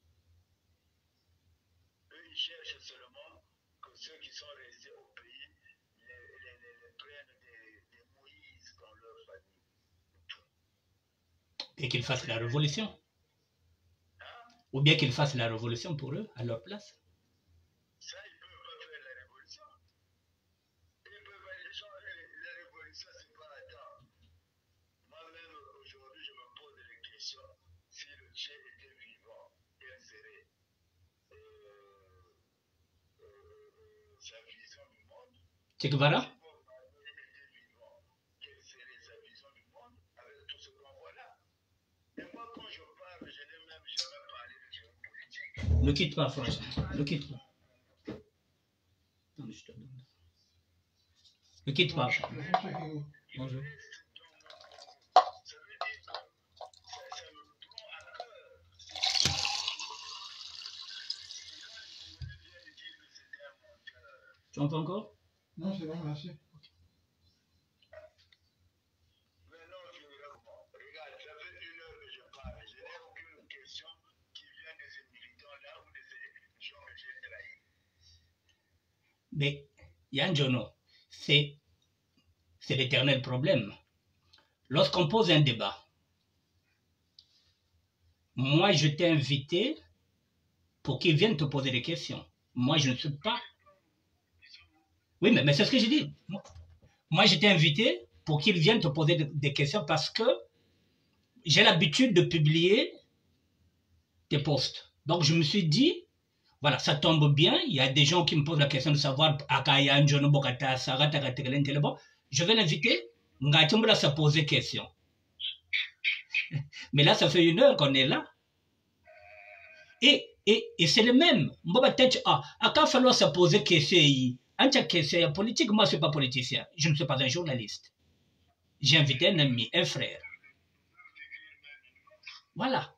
Eux, ils cherchent seulement que ceux qui sont restés au pays les prennent des Moïse dans leur famille. Et qu'ils fassent la révolution. Hein? Ou bien qu'ils fassent la révolution pour eux, à leur place. Ça, ils ne peuvent pas faire la révolution. Ils peuvent pas, les gens, la révolution, c'est pas à temps. Moi-même, aujourd'hui, je me pose des questions. Si le Tché était vivant, quelle serait sa vision du monde? Che Guevara? Si Bob Marley était vivant, quelle serait sa vision du monde avec tout ce qu'on voit là? Et moi, quand je parle, je n'ai même jamais parlé de géopolitique. Ne quitte pas, François. Ne quitte pas. Attends, je te donne. Ne quitte pas. Bonjour. Ça veut dire que ça me prend à cœur. Et quand les Congolais viennent dire que c'était un menteur, Tu entends encore? Non, c'est bon, merci. mais non, tu regarde, ça fait 1 heure que je parle. Je n'ai aucune question qui vient de ces militants-là ou de ces gens que j'ai trahis. Mais, Yann Jono, c'est l'éternel problème. Lorsqu'on pose un débat, moi je t'ai invité pour qu'ils viennent te poser des questions. Moi je ne suis pas. Oui, mais c'est ce que j'ai dit. Moi je t'ai invité pour qu'ils viennent te poser des questions parce que j'ai l'habitude de publier des posts. Donc je me suis dit, voilà, ça tombe bien. Il y a des gens qui me posent la question de savoir Akaya Njono Bokata, Sarata Kategelen Telebo. Je vais l'inviter. Ngatimbola se poser question. Mais là, ça fait 1 heure qu'on est là. Et c'est le même. Quand il falloir se poser question, question politique, moi je ne suis pas politicien. Je ne suis pas un journaliste. J'ai invité un ami, un frère. Voilà.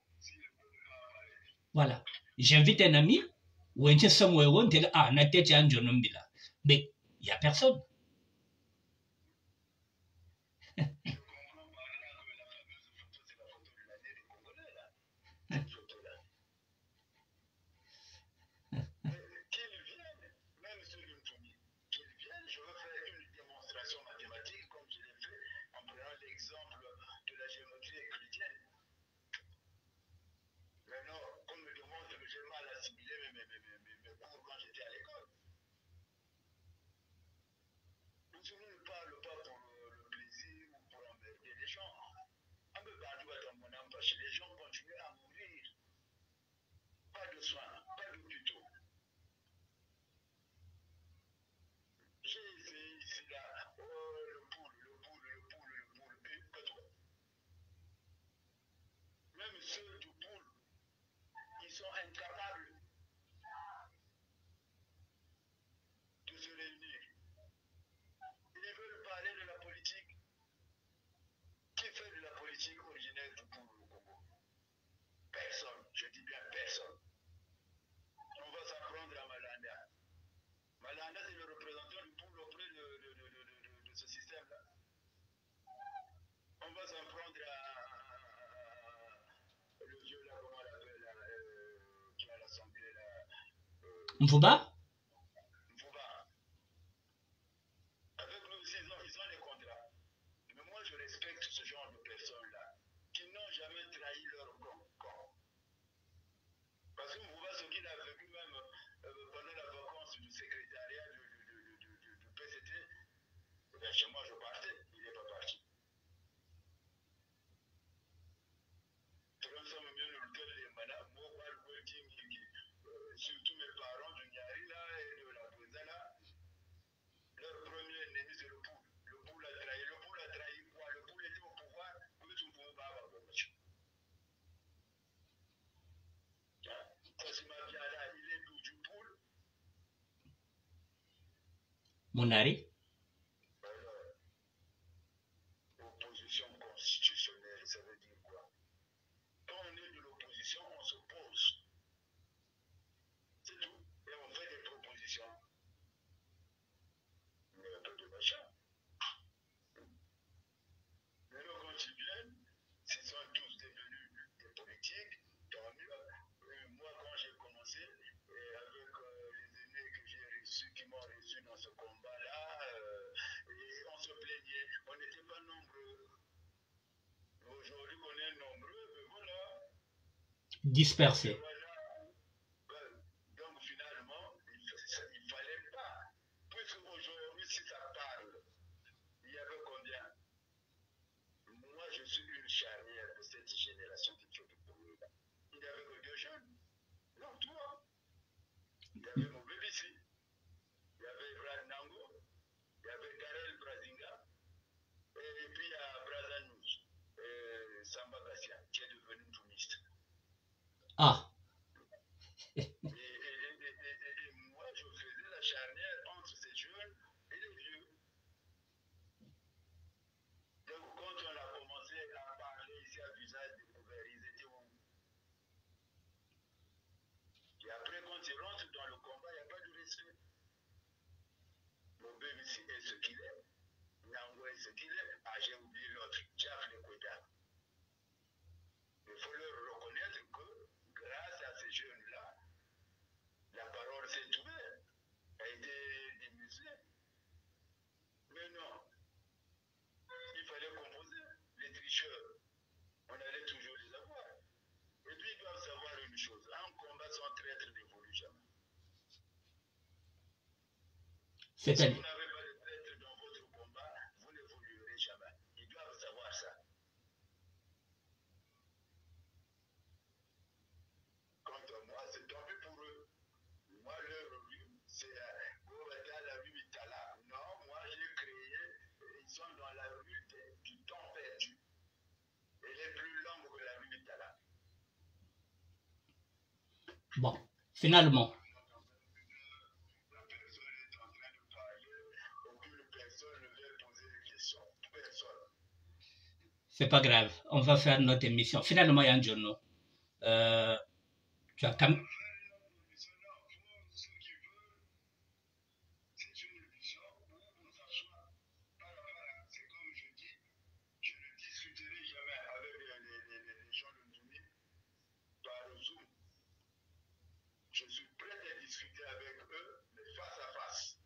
Voilà. J'invite un ami. Mais il n'y a personne. Je comprends par là que la fameuse photo, c'est la photo de l'année des Congolais, là. Cette photo-là. Qu'ils viennent, même ceux de Mfumi, qu'ils viennent, je veux faire une démonstration mathématique comme je l'ai fait en prenant l'exemple de la géométrie euclidienne. Maintenant, qu'on me demande que j'ai mal assimilé mes cours quand j'étais à l'école. Je ne parle pas pour le plaisir ou pour emmerder les gens. On me parle dans mon âme parce que les gens continuent à mourir. Pas de soins, pas d'hôpitaux. J'ai essayé ici, là, le poule, et pas trop. Même ceux du poule, ils sont incapables de se réunir. Ils veulent parler de la politique. Qui fait de la politique originaire du poule au Congo? Personne, je dis bien personne. On va s'en prendre à Malanda. Malanda, c'est le représentant du poule auprès de ce système-là. On va s'en prendre à le vieux là, comment on l'appelle là, qui est à l'Assemblée là. Mfouba? Mfouba. Avec nous aussi, ils ont les contrats. Mais moi, je respecte ce genre de personnes-là qui n'ont jamais trahi leur camp. Parce que Mfouba, ce qu'il a vécu même pendant la vacance du secrétariat du PCT, ben, chez moi, je partais, il n'est pas parti. Surtout mes parents du Niari là et de la Bouza là, leur premier ennemi c'est le poule. Le poule a trahi. Le poule a trahi quoi? Le poule était au pouvoir, mais tu ne pouvais pas avoir promotion. Kosima Biala, il est d'où du poule? Monari? Alors, opposition constitutionnelle, ça veut dire quoi? Quand on est de l'opposition, on s'oppose. C'est tout. Et on fait des propositions. Mais un peu de machin. dispersé. Donc finalement, il fallait pas. Puisque aujourd'hui, si ça parle, il y avait combien? Moi, je suis une charnière de cette génération qui fait du boulot. Il n'y avait que 2 jeunes. Non, 3. Il y avait mon BBC, il y avait Brad Nango, il y avait Karel Brazinga, et puis il y a Brazanouj, Samba Gassia, qui est devenu touriste. Ah, Et moi, je faisais la charnière entre ces jeunes et les vieux. Donc, quand on a commencé à parler ici à visage découvert, ils étaient où? Et après, quand ils rentrent dans le combat, il n'y a pas de respect. Mon BBC est ce qu'il est. Nango est ce qu'il est. Ah, j'ai oublié l'autre, Jaff Lekweda. Il faut leur reconnaître que, grâce à ces jeunes-là, la parole s'est ouverte, a été démuselée. Mais non, il fallait composer. Les tricheurs, on allait toujours les avoir. Et puis ils doivent savoir une chose, un combat sans traître n'évolue jamais. Si vous c'est-à-dire. n'avez pas de traître dans votre combat, vous n'évoluerez jamais. Ils doivent savoir ça. Quant à moi, c'est tant pis pour eux. Moi, leur rue, c'est la rue Itala. Non, moi, j'ai créé, ils sont dans la rue du temps perdu. Elle est plus longue que la rue Itala. Bon, finalement, La personne est en train de parler, aucune personne ne veut poser des questions. Personne. c'est pas grave. On va faire notre émission. Finalement, Yann Jono, tu as quand même... C'est une émission où on s'assoit par rapport à, c'est comme je dis, je ne discuterai jamais avec les gens de Ndoumi par Zoom. Je suis prêt à discuter avec eux, mais face à face.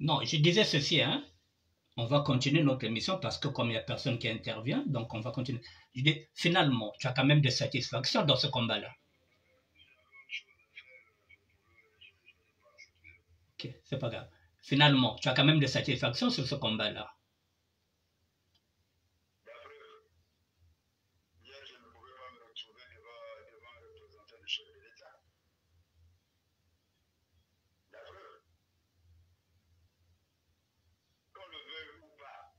Non, je disais ceci, hein. On va continuer notre émission parce que comme il n'y a personne qui intervient, donc on va continuer. Je dis, finalement, tu as quand même des satisfactions dans ce combat-là. Ok, c'est pas grave. Finalement, tu as quand même des satisfactions sur ce combat-là. La preuve, hier je ne pouvais pas me retrouver devant un représentant du chef de l'État. La preuve, qu'on le veuille ou pas,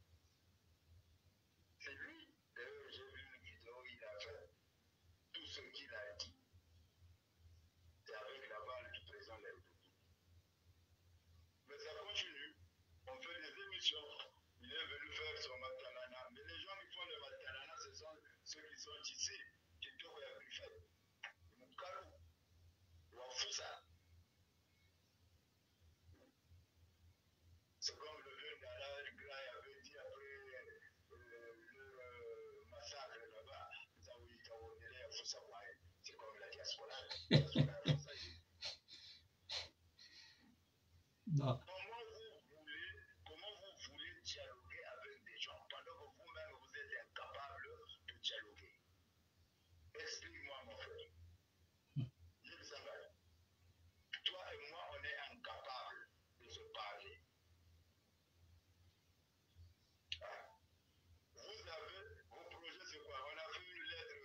c'est lui. D'ailleurs, j'ai vu une vidéo, il a fait tout ce qu'il a dit. C'est avec l'aval du président de la République. Mais ça continue. On fait des émissions. Il est venu faire son matalana. Mais les gens qui font le matalana, ce sont ceux qui sont ici, qui t'auraient pu faire. Moukarou, Wafoussa. C'est comme le vieux Nala Gray avait dit après le massacre là-bas. C'est comme la diaspora. Non. Comment vous voulez dialoguer avec des gens pendant que vous-même vous êtes incapable de dialoguer? Explique-moi, mon frère. Toi et moi, on est incapables de se parler. Vous avez, vos projets, c'est quoi? On a fait une lettre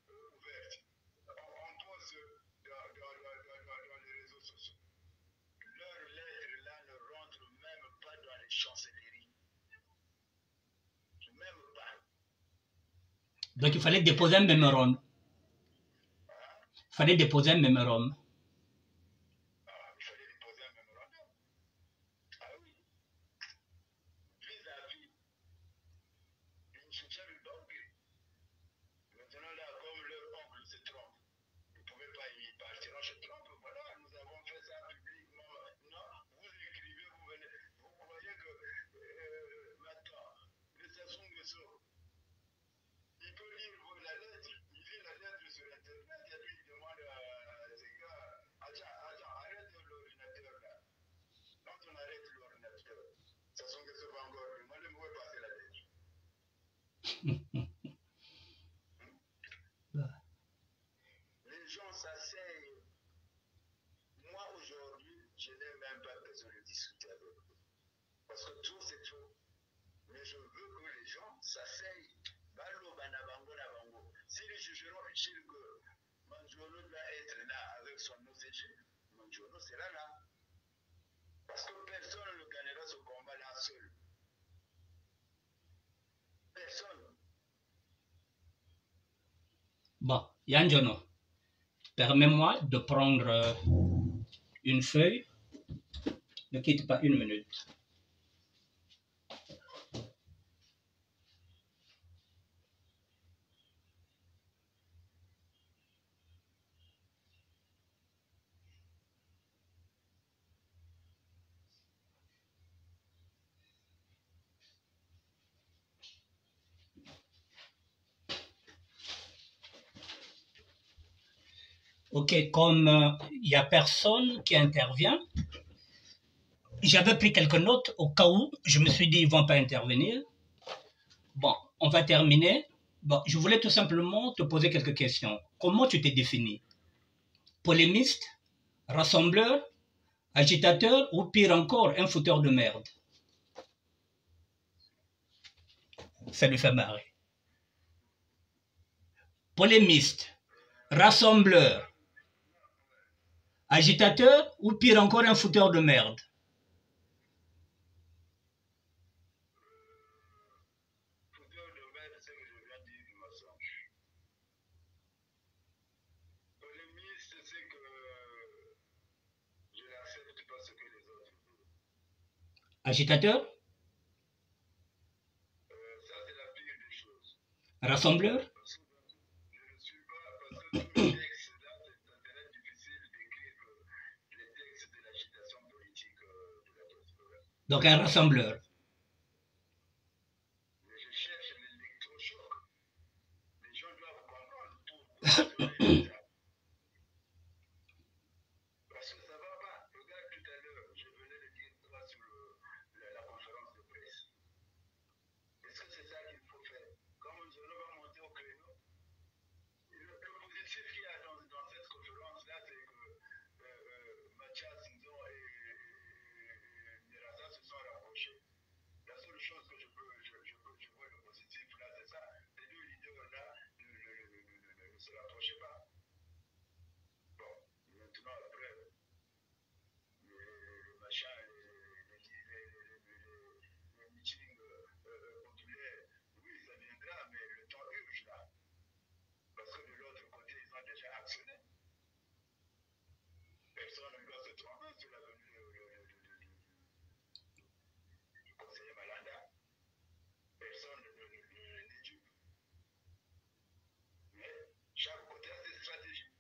ouverte. On pose dans les réseaux sociaux. Leur lettre là ne rentre même pas dans les chancelleries. Même pas. Donc il fallait déposer un mémorandum. Il fallait déposer un mémorandum. Il fallait déposer un mémorandum. Ah oui. Vis-à-vis d'une sociale banque. Maintenant là, comme leur oncle se trompe, ils ne pouvaient pas y partir. Je trompe, voilà, nous avons fait ça publiquement. Non, vous écrivez, vous venez. Vous croyez que maintenant, le Sassou Nguesso, il peut lire la lettre, il lit la lettre sur Internet et puis il demande à ces gars s'asseye. Moi, aujourd'hui, je n'ai même pas besoin de discuter avec eux. Parce que tout, c'est tout. Mais je veux que les gens s'asseyent. Balo, banabango, nabango. S'ils jugeront utile que Manjono doit être là avec son OCG, Manjono sera là. Parce que personne ne gagnera ce combat-là seul. Personne. Bon, Yanjono, permets-moi de prendre une feuille. Ne quitte pas une minute. Ok, comme il n'y a personne qui intervient, j'avais pris quelques notes au cas où je me suis dit ils ne vont pas intervenir. Bon, on va terminer. Bon, je voulais tout simplement te poser quelques questions. Comment tu t'es défini? Polémiste, rassembleur, agitateur ou pire encore, un fouteur de merde? Ça lui fait marrer. Polémiste, rassembleur, agitateur ou pire encore, un fouteur de merde? Fouteur de merde, c'est que je viens de dire du mensonge. Polémiste, c'est que je n'accepte pas ce que les autres disent. Agitateur, Ça, c'est la pire des choses. rassembleur, Parce que je ne suis pas, parce que tous les textes, là, c'est très difficile d'écrire les textes de l'agitation politique de la diaspora. donc un rassembleur. Mais je cherche l'électrochoc. Les gens doivent comprendre pourquoi je fais ça. Parce que ça ne va pas. Regarde tout à l'heure, je venais de dire toi sur la conférence de presse. Est-ce que c'est ça qu'il faut faire? Comme on va monter au créneau, le positif qu'il y a dans cette conférence-là, c'est que Mathias, Nzo et Neraza se sont rapprochés. La seule chose que je vois le positif là, c'est ça. Les deux leaders-là ne se rapprochaient pas. Bon, maintenant après, le machin, les meetings populaires, oui, ça viendra, mais le temps urge là. Parce que de l'autre côté, ils ont déjà actionné. Personne ne doit se tromper sur la venue du conseiller Malanda. Personne ne l'éduque. Mais chaque côté a ses stratégies.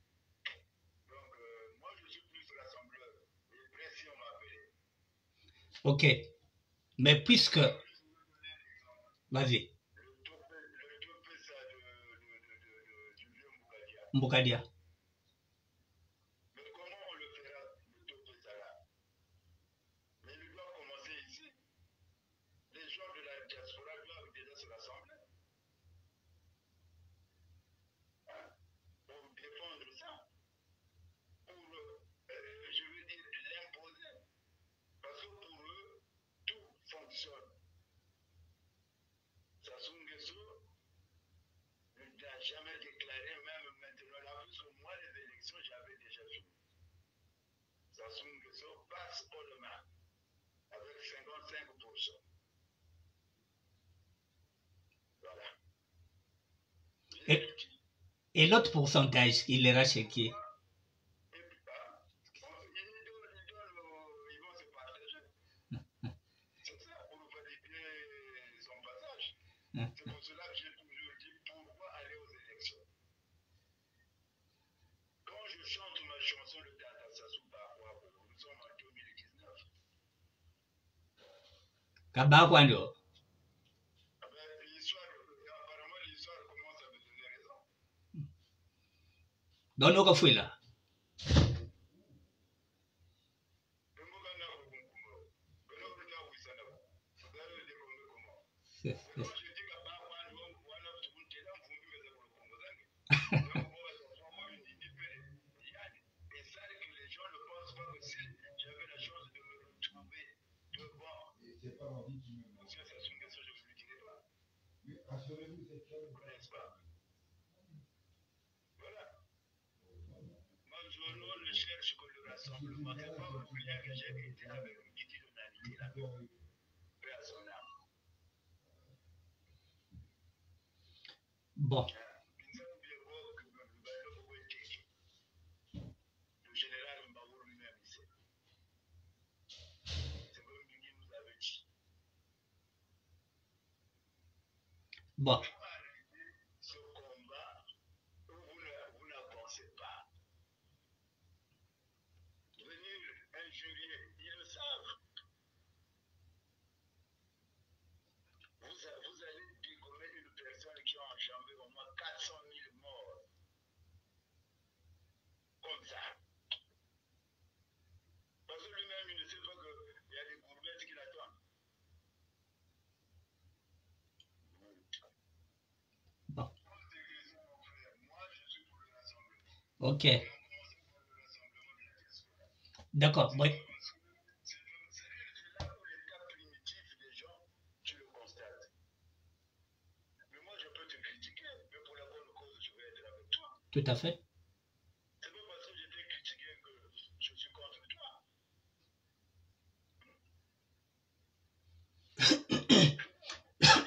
Donc, moi, je suis plus rassembleur. Et précis, on m'a appelé. Ok. Mais puisque... Vas-y. Le topé, ça du vieux Moukadia. Mboukadia. Mais comment on le fera, le topé, ça là? Mais il doit commencer ici. Les gens de la diaspora doivent déjà se rassembler. Hein? Pour défendre ça. Pour, je veux dire, l'imposer. Parce que pour eux, tout fonctionne. Sassou Nguesso n'a jamais déclaré, même maintenant, là, puisque moi, les élections, j'avais déjà fini. Sassou Nguesso passe au demain avec 55%. Voilà. Et l'autre pourcentage, il ira chez qui? Et puis, ils vont se partager. C'est ça, pour valider son passage. C'est pour cela que j'ai toujours dit pourquoi aller aux élections. Quand je chante ma chanson, le Tata Sassou Bakwa, nous sommes en 2019. Kabakwando. L'histoire, apparemment, l'histoire commence à me donner raison. Dono ko fui là. avoir dit qui même. Monsieur Sassou Nguesso, je ne vous le dirai pas. Mais rassurez-vous, c'est clair. N'est-ce pas? Voilà. Moi, je ne cherche que le rassemblement. Ce n'est pas pour rien que j'ai été avec une petite humanité là. Paix à son âme. Bon, Le général Mbaour lui-même, il sait. C'est comme Guigui nous avait dit. bon, Faut arrêter ce combat où vous n'avancez pas. Venir injurier, ils le savent. Vous allez dégommer une personne qui a enjambé au moins 400 000 morts. Comme ça. Parce que lui-même, il ne sait pas qu'il y a des gourmettes qui l'attendent. bon, Pose des questions, mon frère. Moi, je suis pour le rassemblement. ok, Et on commence par le rassemblement de la diaspora. d'accord, oui, C'est là où l'état primitif des gens, tu le constates. Mais moi, je peux te critiquer, mais pour la bonne cause, je vais être avec toi. tout à fait. C'est pas parce que je t'ai critiqué que je suis contre toi.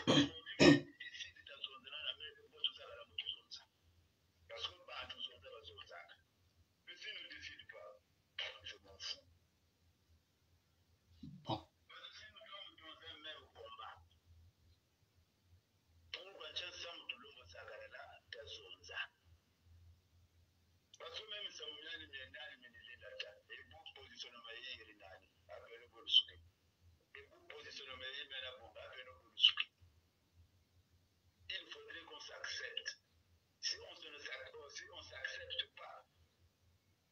Décide de t'attendre dans la mer, moi, tout ça, là, moi, tout ça. Parce que, bah, tout ça, là, tout ça. Mais s'il ne décide pas, je m'en fous. Bon, Parce que si nous sommes dans un même combat, pour bâtir ça, nous devons s'agarrer là, d'Azonza. Parce que même si on a une ménage, et vous positionnez les nani, avec le Bolsuki. Et vous positionnez les nani, avec le Bolsuki. Il faudrait qu'on s'accepte. Si on ne s'accepte pas,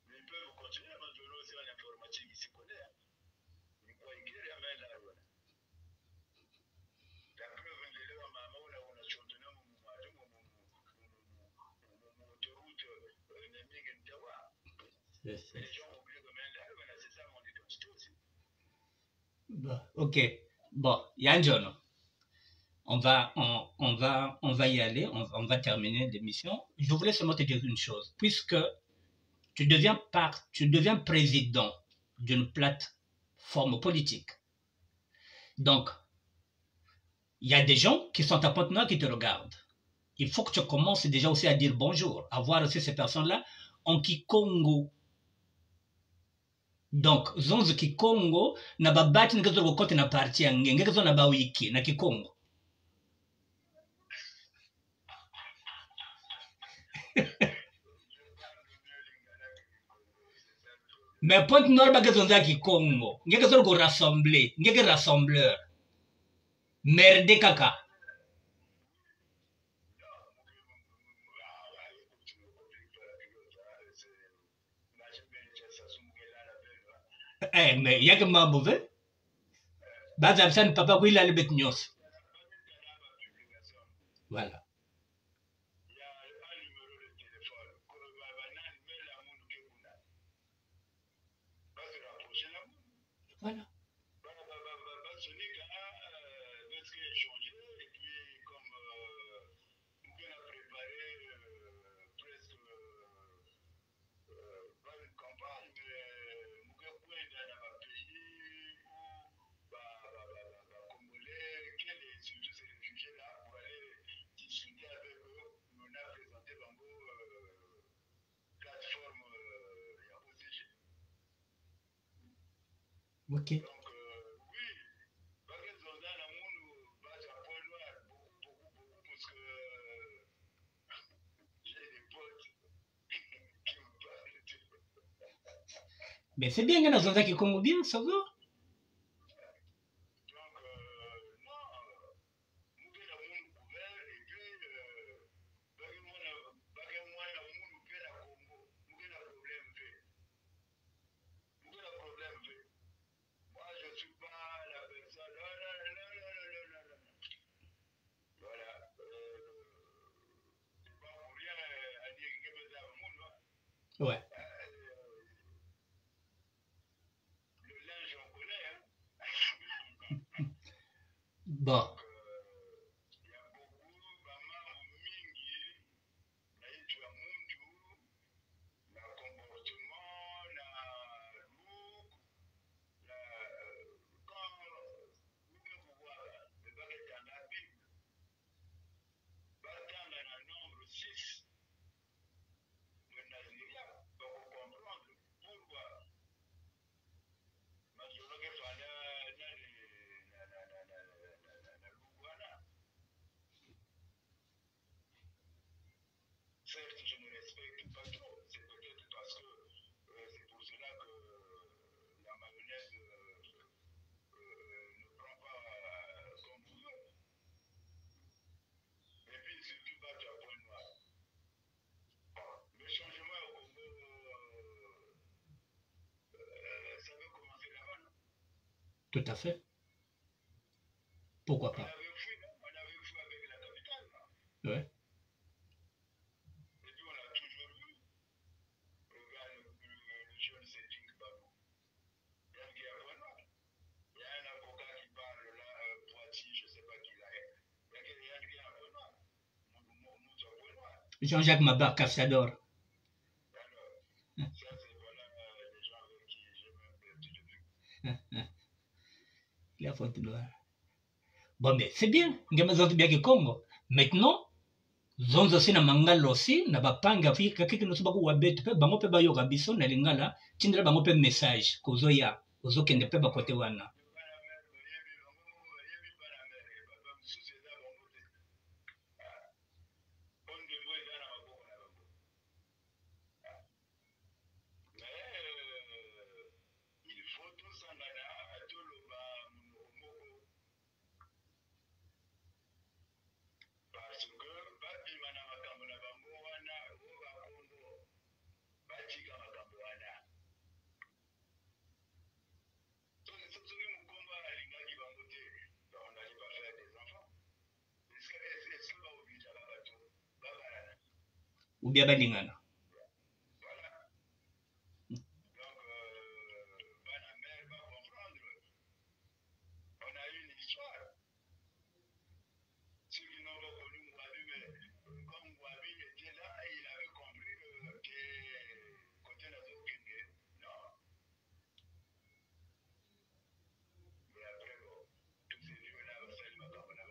ils peuvent continuer à nous donner aussi en informatique ici qu'on est. Ils vont écrire à main là. La preuve de leur maman, là, on a chanté mon autoroute ennemie Ntawa. Les gens ont oublié que main là, c'est ça mon identité aussi. bon, ok, bon, Yanjono, on va y aller, on va terminer l'émission. Je voulais seulement te dire une chose, puisque tu deviens président d'une plateforme politique. Donc, il y a des gens qui sont à Pointe-Noire qui te regardent. Il faut que tu commences déjà aussi à dire bonjour, à voir aussi ces personnes-là en Kikongo. Donc, zonzo Kikongo, na babati ngezo kokote na parti ya ngezo na bawiki na Kikongo. Mais Pointe-Noire ba ngezo nza Kikongo, ngezo go rassembler, ngeke rassembleur. Merde kaka. Mais il y a que ma mauvais. Bazam san papa ko il a le bet nyos. Voilà. Voilà. Ok. Donc, oui, parce que dans un amour, parce que j'ai des potes qui me parlent de... Mais c'est bien que dans un Kikongo bien, ça va. Donc, non, nous avons l'amour couvert et puis, moi, l'amour fait la Congo, nous avons le problème fait. Nous avons le problème fait. Moi, je ne suis pas la personne. Non. Voilà. C'est pas pour rien à dire que c'est un monde. Ouais. Le linge, on connaît. Hein? Bon. Il y a beaucoup de mamans mingi, naitwa muntu, na comportement, na look, na quand vous voyez, le bagage dans la Bible, battant dans le nombre 6, le Nigeria, pour comprendre pourquoi. Majoroke fana na Lugwana. Certes, je ne respecte pas trop. C'est peut-être parce que c'est pour cela que la mayonnaise ne prend pas comme vous voulez. Et puis surtout battre à point noir. Le changement au Congo, ça veut commencer là-bas, non? Tout à fait. Pourquoi On pas? avait fui, non? On avait fui avec la capitale, non? Ouais. Et puis on a toujours vu. Regarde le jeune Cédric Babou. Il y a un qui est à point noir. Il y a un avocat qui parle là, Poitiers, je ne sais pas qui là est. Il y a un qui est à point noir. Moussa point noir. Jean-Jacques Mabar, Cassador. Alors, ça c'est voilà les gens avec qui j'ai même perdu de vue. La faute noire. Bon, mais c'est bien. Ngema zote bien que Congo. Maintenant, zonzo aussi na mangala aussi, na bapanga fi kakiki no subaku wabetu pe bango pe bayoka biso na lingala, tindela bango pe message kozo ya, ozo kende pe bakote wana. Il faut tout s'en aller à tout le bas, parce que babi mana makambo na bango wana o bakongo batika makambo wana soki mokombo alingaki bango te on n'allait pas faire des enfants. Est-ce que baobligeaka bato babalana Ou bien balingana. voilà. Donc bana mère va comprendre. On a une histoire. Ceux qui n'ont pas connu Mouabi, mais comme Mouabi était là, il avait compris que côté la zone non. Mais après, bon, tous ces livres-là, ça, il m'a pas connu.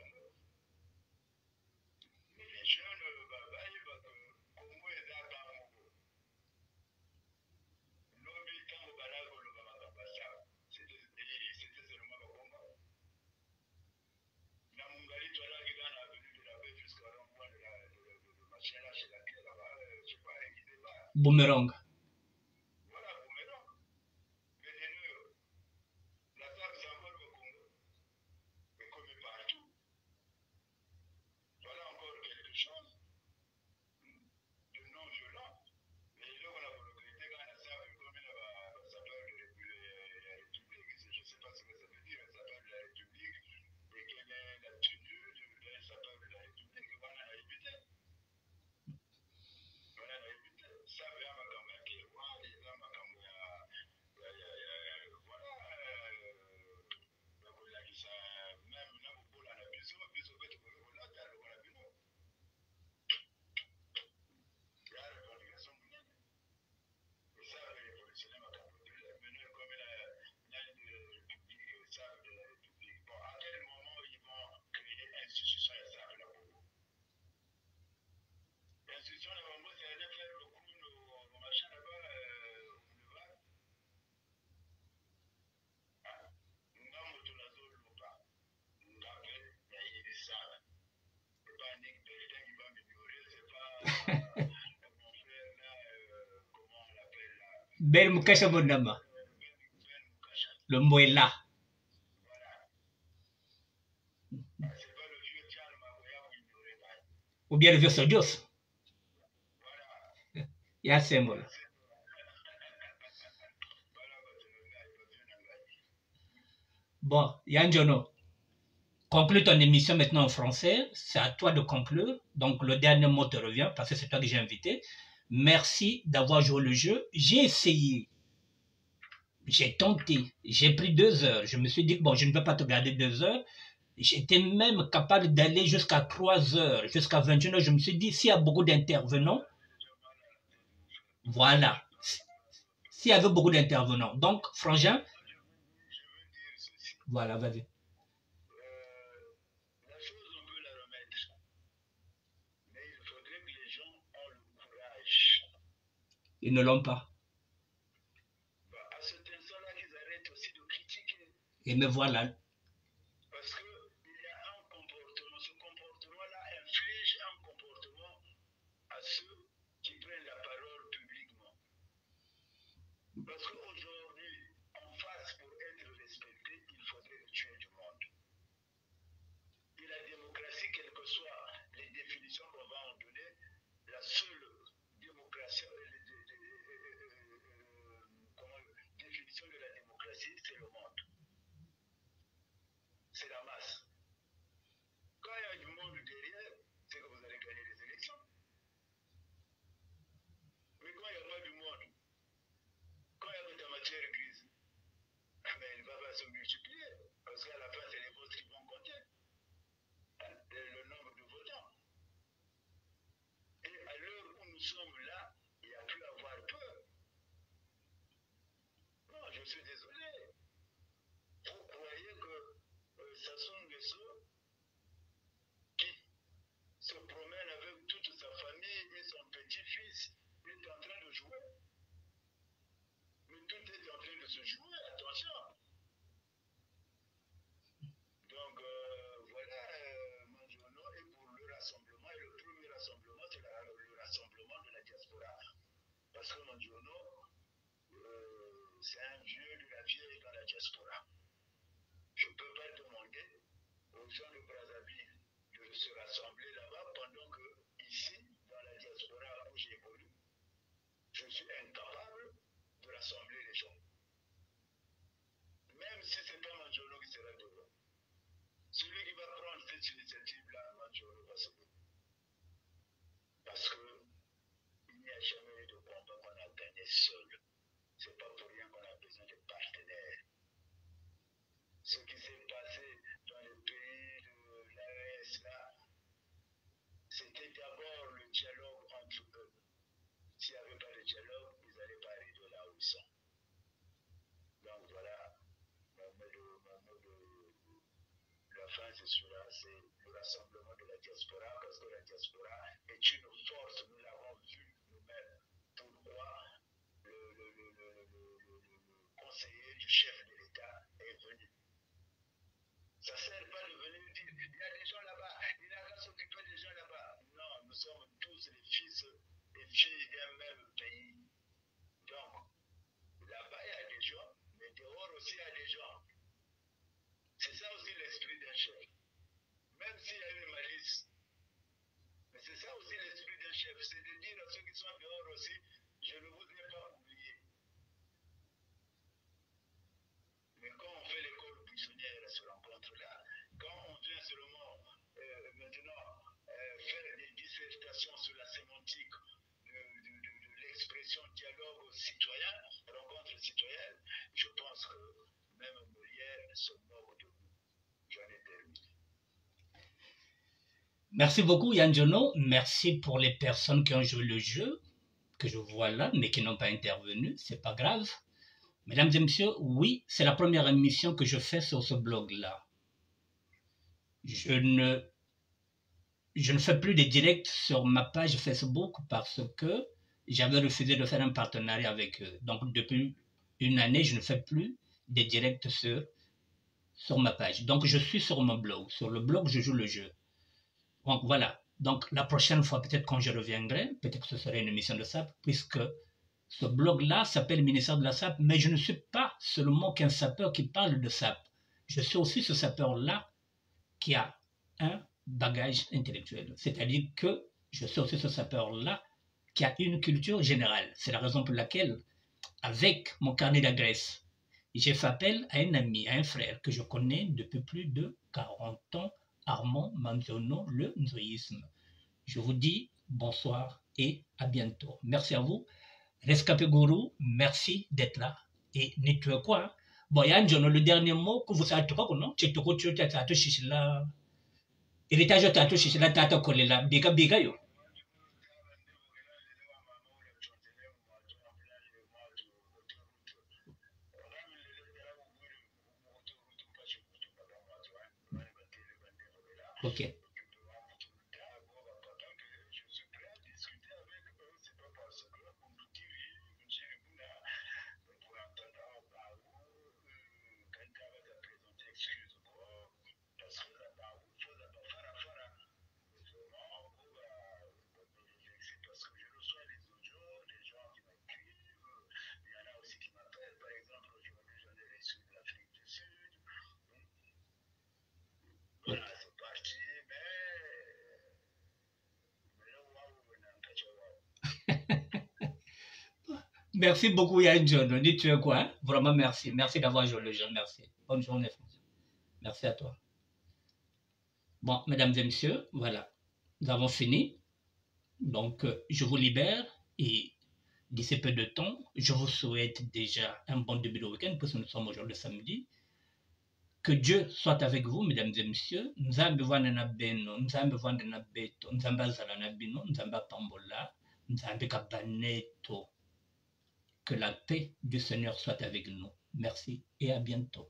Mais les jeunes, ils vont que Congo est là par Congo. L'homme, quand on va là, on va ça. C'était seulement le Congo. Na Mungali, tu as là, qui est dans l'avenue de la paix jusqu'à l'endroit de machin là, chez la clé là-bas, je ne sais pas, il n'est pas. Boomerang. Voilà, Boomerang. Mais la table s'envole au Congo. Mais comme partout. Voilà encore quelque chose de non violent. Mais là, on a regretté quand la table, comme il s'appelle la République, je ne sais pas ce que ça veut dire, elle s'appelle la République, et quelle est la tenue elle s'appelle la République, voilà, elle a évité. Voilà, elle a évité. Ça vient à makambo ya kewa, eza makambo ya voilà, ya kolakisa même na kobola na biso mpe tokoki kolata lokola bino. Ya revendication monene. Et ça avait révolutionné makambo de la meneur comme la République, ça de la République. Bon, à quel moment ils vont créer institution et ça de la Congo? L'institution de la Congo, c'est aller faire le coup, le machin là-bas, boulevard. Ngambo tunazoluka. Ngape, ya hivi sana. C'est pas Nick Belden qui va m'ignorer, c'est pas mon frère là, comment on l'appelle là? Ben Mukasha Bonama. Ben Mukasha. Le Mouela. Voilà. C'est pas le vieux Tian Magoya qui ignorait pas. Ou bien le vieux Sodios. Voilà. Ya symbole. Bon, Yanjono, conclue ton émission maintenant en français. C'est à toi de conclure. Donc, le dernier mot te revient parce que c'est toi que j'ai invité. Merci d'avoir joué le jeu. J'ai essayé. J'ai tenté. J'ai pris 2 heures. Je me suis dit que bon, je ne vais pas te garder 2 heures. J'étais même capable d'aller jusqu'à 3 heures, jusqu'à 21 heures. Je me suis dit, s'il y a beaucoup d'intervenants, voilà. S'il y avait beaucoup d'intervenants. Donc, Frangin, voilà, vas-y. La chose, on peut la remettre. Mais il faudrait que les gens aient le courage. Ils ne l'ont pas. À cet instant-là, qu'ils arrêtent aussi de critiquer. Et me voilà. Parce qu'il y a un comportement. Ce comportement-là inflige un comportement à ceux qui prennent la parole publiquement. Parce qu'aujourd'hui, en face, pour être respecté, il faudrait tuer du monde. Et la démocratie, quelles que soient les définitions qu'on va en donner, la seule définition de la démocratie, c'est le monde. C'est la masse. Quand il y a du monde derrière, c'est que vous allez gagner les élections. Mais quand il n'y a pas du monde, quand il y a de la matière grise, mais il ne va pas se multiplier. Parce qu'à la fin, c'est les votes qui vont compter. Le nombre de votants. Et à l'heure où nous sommes là, il n'y a plus à avoir peur. Non, je suis désolé. Vous croyez que Sassou Nguesso, qui se promène avec toute sa famille et son petit-fils, est en train de jouer? Mais tout est en train de se jouer, attention. Donc voilà, Manjono est pour le rassemblement, et le premier rassemblement, c'est le rassemblement de la diaspora. Parce que Manjono, c'est un vieux de la vieille dans la diaspora. Je ne peux pas demander aux gens de Brazzaville de se rassembler là-bas pendant que ici, dans la diaspora où j'évolue, je suis incapable de rassembler les gens. Même si ce n'est pas Manjono qui sera devant. Celui qui va prendre cette initiative-là, Manjono va se donner. Parce qu'il n'y a jamais eu de combat qu'on a gagné seul. Ce n'est pas pour rien qu'on a besoin de partenaires. Ce qui s'est passé dans le pays de l'AES, là, c'était d'abord le dialogue entre eux. S'il n'y avait pas de dialogue, ils n'allaient pas arriver là où ils sont. Donc voilà, mon mot de la fin, c'est celui-là, c'est le rassemblement de la diaspora, parce que la diaspora est une force, nous l'avons vu nous-mêmes. Pourquoi le conseiller du chef de l'État est venu. Ça ne sert pas de venir dire, il y a des gens là-bas, il n'a qu'à s'occuper des gens là-bas. Non, nous sommes tous les fils et filles d'un même pays. Donc, là-bas, il y a des gens, mais dehors aussi, il y a des gens. C'est ça aussi l'esprit d'un chef. Même s'il y a une malice. Mais c'est ça aussi l'esprit d'un chef, c'est de dire à ceux qui sont dehors aussi, je ne vous ai pas oublié. Mais quand on fait l'école buissonnière à ce rencontre-là, quand on vient seulement maintenant faire des dissertations sur la sémantique de l'expression dialogue citoyen, rencontre citoyenne, je pense que même Molière se moque de vous. J'en ai terminé. Merci beaucoup, Yann Jono. Merci pour les personnes qui ont joué le jeu, que je vois là, mais qui n'ont pas intervenu. C'est pas grave. Mesdames et messieurs, oui, c'est la première émission que je fais sur ce blog-là. Je ne fais plus de directs sur ma page Facebook parce que j'avais refusé de faire un partenariat avec eux. Donc, depuis une année, je ne fais plus de directs sur ma page. Donc, je suis sur mon blog. Sur le blog, je joue le jeu. Donc, voilà. Donc, la prochaine fois, peut-être quand je reviendrai, peut-être que ce serait une émission de SAP, puisque ce blog-là s'appelle Ministère de la SAP, mais je ne suis pas seulement qu'un sapeur qui parle de SAP. Je suis aussi ce sapeur-là qui a un bagage intellectuel. C'est-à-dire que je suis aussi ce sapeur-là qui a une culture générale. C'est la raison pour laquelle, avec mon carnet d'adresse, j'ai fait appel à un ami, à un frère que je connais depuis plus de 40 ans, Armand Manzono, le nzoïsme. Je vous dis bonsoir et à bientôt. Merci à vous. Rescapé Gourou, merci d'être là. Et nettoie quoi? Bon, il y a un journal, le dernier mot que vous savez tout quoi, non? Tu te coaches, tu as tout chichi là. Héritage, tu as tout chichi là, tu as tout collé là. Biga, biga, yo. Ok. Merci beaucoup, Yann John. Dis tu es quoi? Hein? Vraiment merci. Merci d'avoir joué le jeu. Merci. Bonne journée, François. Merci à toi. Bon, mesdames et messieurs, voilà. Nous avons fini. Donc, je vous libère et d'ici peu de temps, je vous souhaite déjà un bon début de week-end parce que nous sommes aujourd'hui samedi. Que Dieu soit avec vous, mesdames et messieurs. Nous avons besoin de beno, nous avons besoin de beto, nous avons besoin de bino, nous avons pambola, nous avons besoin que la paix du Seigneur soit avec nous. Merci et à bientôt.